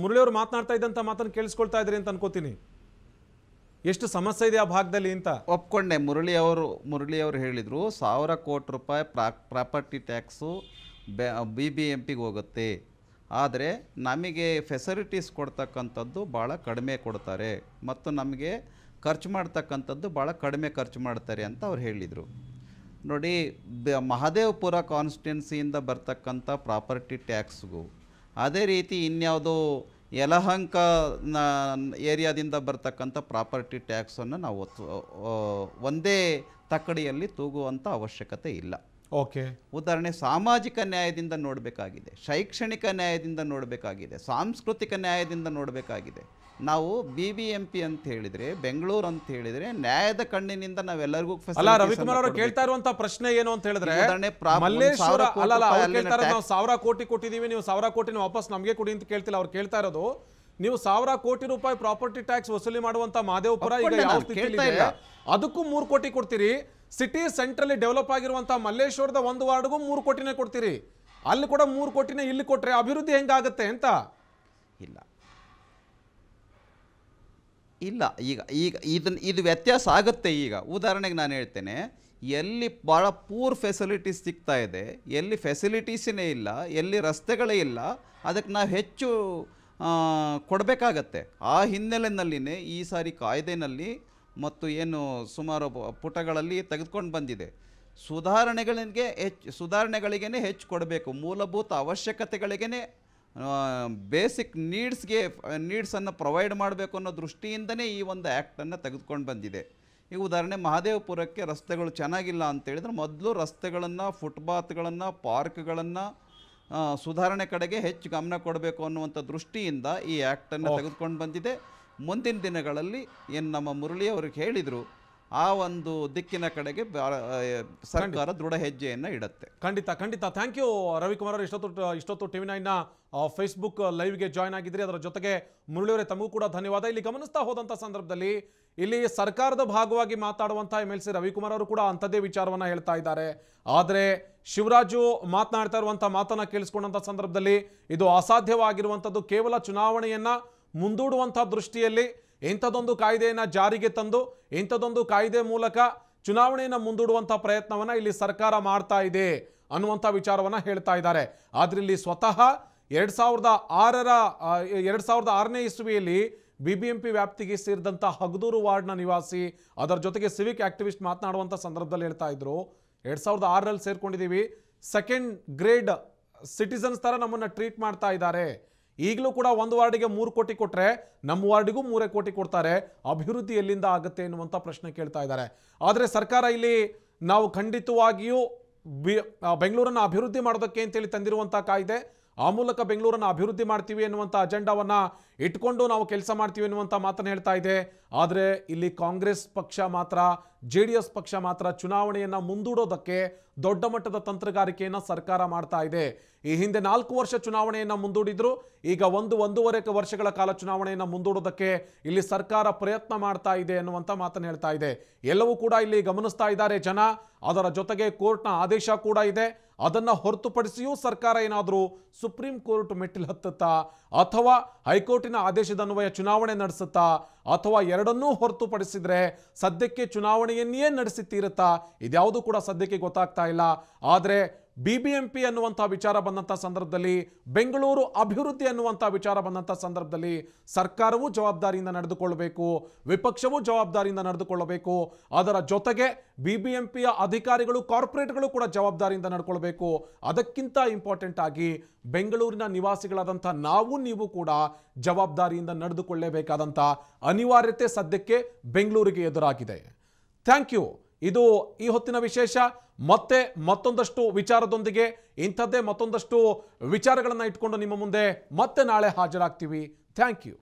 ಮುರಳಿ ಅವರು ಮಾತನಾಡ್ತಾ ಇದ್ದಂತ ಮಾತನ್ನು ಕೇಳಿಸ್ಕೊಳ್ತಾ ಇದ್ರಿ ಅಂತ ಅನ್ಕೋತೀನಿ. ಎಷ್ಟು ಸಮಸ್ಯೆ ಇದೆ ಆ ಭಾಗದಲ್ಲಿ ಅಂತ ಒಪ್ಕೊಂಡೆ. ಮುರಳಿ ಅವರು ಹೇಳಿದ್ರು 1000 ಕೋಟಿ ರೂಪಾಯಿ ಪ್ರಾಪರ್ಟಿ ಟ್ಯಾಕ್ಸು BBMPಗೆ ಹೋಗುತ್ತೆ. ಆದರೆ ನಮಗೆ ಫೆಸಿಲಿಟೀಸ್ ಕೊಡ್ತಕ್ಕಂಥದ್ದು ಭಾಳ ಕಡಿಮೆ ಕೊಡ್ತಾರೆ ಮತ್ತು ನಮಗೆ ಖರ್ಚು ಮಾಡ್ತಕ್ಕಂಥದ್ದು ಭಾಳ ಕಡಿಮೆ ಖರ್ಚು ಮಾಡ್ತಾರೆ ಅಂತ ಅವ್ರು ಹೇಳಿದರು. ನೋಡಿ, ಮಹದೇವಪುರ ಕಾನ್ಸ್ಟಿಟ್ಯುನ್ಸಿಯಿಂದ ಬರ್ತಕ್ಕಂಥ ಪ್ರಾಪರ್ಟಿ ಟ್ಯಾಕ್ಸ್ಗೂ, ಅದೇ ರೀತಿ ಇನ್ಯಾವುದೋ ಯಲಹಂಕ ಏರಿಯಾದಿಂದ ಬರ್ತಕ್ಕಂಥ ಪ್ರಾಪರ್ಟಿ ಟ್ಯಾಕ್ಸನ್ನು ನಾವು ಒಂದೇ ತಕ್ಕಡಿಯಲ್ಲಿ ತೂಗುವಂಥ ಅವಶ್ಯಕತೆ ಇಲ್ಲ. ಓಕೆ. ಉದಾಹರಣೆ, ಸಾಮಾಜಿಕ ನ್ಯಾಯದಿಂದ ನೋಡಬೇಕಾಗಿದೆ, ಶೈಕ್ಷಣಿಕ ನ್ಯಾಯದಿಂದ ನೋಡಬೇಕಾಗಿದೆ, ಸಾಂಸ್ಕೃತಿಕ ನ್ಯಾಯದಿಂದ ನೋಡಬೇಕಾಗಿದೆ. ನಾವು BBMP ಅಂತ ಹೇಳಿದ್ರೆ, ಬೆಂಗಳೂರು ಅಂತ ಹೇಳಿದ್ರೆ ನ್ಯಾಯದ ಕಣ್ಣಿನಿಂದ ನಾವೆಲ್ಲರಿಗೂ. ಅಲ್ಲ ರವಿಕುಮಾರ್ ಅವರು ಕೇಳ್ತಾ ಇರುವಂತ ಪ್ರಶ್ನೆ ಏನು ಅಂತ ಹೇಳಿದ್ರೆ, ಮಲ್ಲೇಶ್ವರ ನಾವು 1000 ಕೋಟಿ ಕೊಟ್ಟಿದೀವಿ, ನೀವು 1000 ಕೋಟಿನ ವಾಪಸ್ ನಮಗೆ ಕೊಡಿ ಅಂತ ಕೇಳ್ತಿಲ್ಲ. ಅವ್ರು ಕೇಳ್ತಾ ಇರೋದು, ನೀವು 1000 ಕೋಟಿ ರೂಪಾಯಿ ಪ್ರಾಪರ್ಟಿ ಟ್ಯಾಕ್ಸ್ ವಸೂಲಿ ಮಾಡುವಂತ ಮಹದೇವಪುರ ಈಗ ಯಾವ ಸ್ಥಿತಿಯಲ್ಲಿ ಇದೆ, ಅದಕ್ಕೂ 3 ಕೋಟಿ ಕೊಡ್ತೀರಿ. ಸಿಟಿ ಸೆಂಟ್ರಲ್ಲಿ ಡೆವಲಪ್ ಆಗಿರುವಂತ ಮಲ್ಲೇಶ್ವರದ ಒಂದು ವಾರ್ಡ್ಗೂ 3 ಕೋಟಿನೇ ಕೊಡ್ತೀರಿ. ಅಲ್ಲಿ ಕೂಡ 3 ಕೋಟಿನೇ ಇಲ್ಲಿ ಕೊಟ್ರೆ ಅಭಿವೃದ್ಧಿ ಹೆಂಗಾಗುತ್ತೆ ಅಂತ? ಇಲ್ಲ ಈಗ ಇದು ವ್ಯತ್ಯಾಸ ಆಗುತ್ತೆ. ಈಗ ಉದಾಹರಣೆಗೆ ನಾನು ಹೇಳ್ತೇನೆ, ಎಲ್ಲಿ ಭಾಳ ಪೂರ್ ಫೆಸಿಲಿಟೀಸ್ ಸಿಗ್ತಾ ಇದೆ, ಎಲ್ಲಿ ಫೆಸಿಲಿಟೀಸೇ ಇಲ್ಲ, ಎಲ್ಲಿ ರಸ್ತೆಗಳೇ ಇಲ್ಲ, ಅದಕ್ಕೆ ನಾವು ಹೆಚ್ಚು ಕೊಡಬೇಕಾಗತ್ತೆ. ಆ ಹಿನ್ನೆಲೆಯಲ್ಲಿನೇ ಈ ಸಾರಿ ಕಾಯ್ದೆನಲ್ಲಿ ಮತ್ತು ಏನು ಸುಮಾರು ಪುಟಗಳಲ್ಲಿ ತೆಗೆದುಕೊಂಡು ಬಂದಿದೆ, ಸುಧಾರಣೆಗಳಿಗೇ ಹೆಚ್ಚು ಕೊಡಬೇಕು. ಮೂಲಭೂತ ಅವಶ್ಯಕತೆಗಳಿಗೇ, ಬೇಸಿಕ್ ನೀಡ್ಸನ್ನು ಪ್ರೊವೈಡ್ ಮಾಡಬೇಕು ಅನ್ನೋ ದೃಷ್ಟಿಯಿಂದನೇ ಈ ಒಂದು ಆ್ಯಕ್ಟನ್ನು ತೆಗೆದುಕೊಂಡು ಬಂದಿದೆ. ಈಗ ಉದಾಹರಣೆ, ಮಹದೇವಪುರಕ್ಕೆ ರಸ್ತೆಗಳು ಚೆನ್ನಾಗಿಲ್ಲ ಅಂತೇಳಿದ್ರೆ ಮೊದಲು ರಸ್ತೆಗಳನ್ನು, ಫುಟ್ಪಾತ್ಗಳನ್ನು, ಪಾರ್ಕ್ಗಳನ್ನು ಸುಧಾರಣೆ ಕಡೆಗೆ ಹೆಚ್ಚು ಗಮನ ಕೊಡಬೇಕು ಅನ್ನುವಂಥ ದೃಷ್ಟಿಯಿಂದ ಈ ಆ್ಯಕ್ಟನ್ನು ತೆಗೆದುಕೊಂಡು ಬಂದಿದೆ. ಮುಂದಿನ ದಿನಗಳಲ್ಲಿ ಏನು ನಮ್ಮ ಮುರಳಿ ಅವ್ರಿಗೆ ಹೇಳಿದರು ಆ ಒಂದು ದಿಕ್ಕಿನ ಕಡೆಗೆ ಸರ್ಕಾರ ದೃಢ ಹೆಜ್ಜೆಯನ್ನು ಇಡುತ್ತೆ. ಖಂಡಿತ ಖಂಡಿತ. ಥ್ಯಾಂಕ್ ಯು ರವಿಕುಮಾರ್ ಅವರು. ಇಷ್ಟೊತ್ತು TV9 ಫೇಸ್ಬುಕ್ ಲೈವ್ಗೆ ಜಾಯ್ನ್ ಆಗಿದ್ರಿ. ಅದರ ಜೊತೆಗೆ ಮುರಳಿಯವರೇ ತಮಗೂ ಕೂಡ ಧನ್ಯವಾದ. ಇಲ್ಲಿ ಗಮನಿಸ್ತಾ ಹೋದಂಥ ಸಂದರ್ಭದಲ್ಲಿ ಇಲ್ಲಿ ಸರ್ಕಾರದ ಭಾಗವಾಗಿ ಮಾತಾಡುವಂಥ MLC ರವಿಕುಮಾರ್ ಅವರು ಕೂಡ ಅಂಥದ್ದೇ ವಿಚಾರವನ್ನು ಹೇಳ್ತಾ ಇದ್ದಾರೆ. ಆದರೆ ಶಿವರಾಜು ಮಾತನಾಡ್ತಾ ಇರುವಂಥ ಮಾತನ್ನು ಕೇಳಿಸ್ಕೊಂಡಂಥ ಸಂದರ್ಭದಲ್ಲಿ ಇದು ಅಸಾಧ್ಯವಾಗಿರುವಂಥದ್ದು. ಕೇವಲ ಚುನಾವಣೆಯನ್ನು ಮುಂದೂಡುವಂಥ ದೃಷ್ಟಿಯಲ್ಲಿ ಇಂಥದ್ದೊಂದು ಕಾಯ್ದೆಯನ್ನು ಜಾರಿಗೆ ತಂದು ಇಂಥದ್ದೊಂದು ಕಾಯ್ದೆ ಮೂಲಕ ಚುನಾವಣೆಯನ್ನು ಮುಂದೂಡುವಂಥ ಪ್ರಯತ್ನವನ್ನು ಇಲ್ಲಿ ಸರ್ಕಾರ ಮಾಡ್ತಾ ಇದೆ ಅನ್ನುವಂಥ ವಿಚಾರವನ್ನು ಹೇಳ್ತಾ ಇದ್ದಾರೆ. ಆದರೆ ಇಲ್ಲಿ ಸ್ವತಃ 2006ನೇ ಇಸ್ವಿಯಲ್ಲಿ BBMP ವ್ಯಾಪ್ತಿಗೆ ಸೇರಿದಂಥ ಹಗದೂರು ವಾರ್ಡ್ನ ನಿವಾಸಿ, ಅದರ ಜೊತೆಗೆ ಸಿವಿಕ್ ಆಕ್ಟಿವಿಸ್ಟ್ ಮಾತನಾಡುವಂಥ ಸಂದರ್ಭದಲ್ಲಿ ಹೇಳ್ತಾ ಇದ್ರು 2006ರಲ್ಲಿ ಸೇರ್ಕೊಂಡಿದ್ದೀವಿ, ಸೆಕೆಂಡ್ ಗ್ರೇಡ್ ಸಿಟಿಸನ್ಸ್ ಥರ ನಮ್ಮನ್ನು ಟ್ರೀಟ್ ಮಾಡ್ತಾ ಇದ್ದಾರೆ. ಈಗಲೂ ಕೂಡ ಒಂದು ವಾರ್ಡಿಗೆ 3 ಕೋಟಿ ಕೊಟ್ಟರೆ ನಮ್ಮ ವಾರ್ಡಿಗೂ 3 ಕೋಟಿ ಕೊಡ್ತಾರೆ, ಅಭಿವೃದ್ಧಿ ಎಲ್ಲಿಂದ ಆಗುತ್ತೆ ಎನ್ನುವಂಥ ಪ್ರಶ್ನೆ ಕೇಳ್ತಾ ಇದ್ದಾರೆ. ಆದರೆ ಸರ್ಕಾರ ಇಲ್ಲಿ ನಾವು ಖಂಡಿತವಾಗಿಯೂ ಬೆಂಗಳೂರನ್ನು ಅಭಿವೃದ್ಧಿ ಮಾಡೋದಕ್ಕೆ ಅಂತೇಳಿ ತಂದಿರುವಂಥ ಕಾಯ್ದೆ, ಆ ಮೂಲಕ ಬೆಂಗಳೂರನ್ನು ಅಭಿವೃದ್ಧಿ ಮಾಡ್ತೀವಿ ಎನ್ನುವಂಥ ಅಜೆಂಡಾವನ್ನು ಇಟ್ಕೊಂಡು ನಾವು ಕೆಲಸ ಮಾಡ್ತೀವಿ ಎನ್ನುವಂಥ ಮಾತನ್ನು ಹೇಳ್ತಾ ಇದೆ. ಆದರೆ ಇಲ್ಲಿ ಕಾಂಗ್ರೆಸ್ ಪಕ್ಷ ಮಾತ್ರ, JDS ಪಕ್ಷ ಮಾತ್ರ ಚುನಾವಣೆಯನ್ನು ಮುಂದೂಡೋದಕ್ಕೆ ದೊಡ್ಡ ಮಟ್ಟದ ತಂತ್ರಗಾರಿಕೆಯನ್ನು ಸರ್ಕಾರ ಮಾಡ್ತಾ ಇದೆ. ಈ ಹಿಂದೆ 4 ವರ್ಷ ಚುನಾವಣೆಯನ್ನು ಮುಂದೂಡಿದ್ರು, ಈಗ 1-1.5 ವರ್ಷಗಳ ಕಾಲ ಚುನಾವಣೆಯನ್ನು ಮುಂದೂಡೋದಕ್ಕೆ ಇಲ್ಲಿ ಸರ್ಕಾರ ಪ್ರಯತ್ನ ಮಾಡ್ತಾ ಇದೆ ಎನ್ನುವಂಥ ಮಾತನ್ನು ಹೇಳ್ತಾ ಇದೆ. ಎಲ್ಲವೂ ಕೂಡ ಇಲ್ಲಿ ಗಮನಿಸ್ತಾ ಇದ್ದಾರೆ ಜನ. ಅದರ ಜೊತೆಗೆ ಕೋರ್ಟ್ನ ಆದೇಶ ಕೂಡ ಇದೆ. ಅದನ್ನು ಹೊರತುಪಡಿಸಿಯೂ ಸರ್ಕಾರ ಏನಾದರೂ ಸುಪ್ರೀಂ ಕೋರ್ಟ್ ಮೆಟ್ಟಿಲು ಹತ್ತುತ್ತಾ ಅಥವಾ ಹೈಕೋರ್ಟಿನ ಆದೇಶದನ್ವಯ ಚುನಾವಣೆ ನಡೆಸುತ್ತಾ ಅಥವಾ ಎರಡನ್ನೂ ಹೊರತುಪಡಿಸಿದ್ರೆ ಸದ್ಯಕ್ಕೆ ಚುನಾವಣೆಯನ್ನೇ ನಡೆಸಿ ತೀರುತ್ತಾ, ಇದ್ಯಾವುದು ಕೂಡ ಸದ್ಯಕ್ಕೆ ಗೊತ್ತಾಗ್ತಾ ಇಲ್ಲ. ಆದರೆ BBMP ಅನ್ನುವಂಥ ವಿಚಾರ ಬಂದಂಥ ಸಂದರ್ಭದಲ್ಲಿ, ಬೆಂಗಳೂರು ಅಭಿವೃದ್ಧಿ ಅನ್ನುವಂಥ ವಿಚಾರ ಬಂದಂಥ ಸಂದರ್ಭದಲ್ಲಿ ಸರ್ಕಾರವೂ ಜವಾಬ್ದಾರಿಯಿಂದ ನಡೆದುಕೊಳ್ಳಬೇಕು, ವಿಪಕ್ಷವೂ ಜವಾಬ್ದಾರಿಯಿಂದ ನಡೆದುಕೊಳ್ಳಬೇಕು. ಅದರ ಜೊತೆಗೆ BBMPಯ ಅಧಿಕಾರಿಗಳು, ಕಾರ್ಪೊರೇಟ್ಗಳು ಕೂಡ ಜವಾಬ್ದಾರಿಯಿಂದ ನಡ್ಕೊಳ್ಬೇಕು. ಅದಕ್ಕಿಂತ ಇಂಪಾರ್ಟೆಂಟ್ ಆಗಿ ಬೆಂಗಳೂರಿನ ನಿವಾಸಿಗಳಾದಂಥ ನೀವು ಕೂಡ ಜವಾಬ್ದಾರಿಯಿಂದ ನಡೆದುಕೊಳ್ಳಲೇಬೇಕಾದಂಥ ಅನಿವಾರ್ಯತೆ ಸದ್ಯಕ್ಕೆ ಬೆಂಗಳೂರಿಗೆ ಎದುರಾಗಿದೆ. Thank you. ಇದು ಈ ಹೊತ್ತಿನ ವಿಶೇಷ. ಮತ್ತೆ ಮತ್ತೊಂದಷ್ಟು ವಿಚಾರದೊಂದಿಗೆ ಇಂಥದ್ದೇ ಮತ್ತೊಂದಷ್ಟು ವಿಚಾರಗಳನ್ನು ಇಟ್ಕೊಂಡು ನಿಮ್ಮ ಮುಂದೆ ಮತ್ತೆ ನಾಳೆ ಹಾಜರಾಗ್ತೀವಿ. Thank you.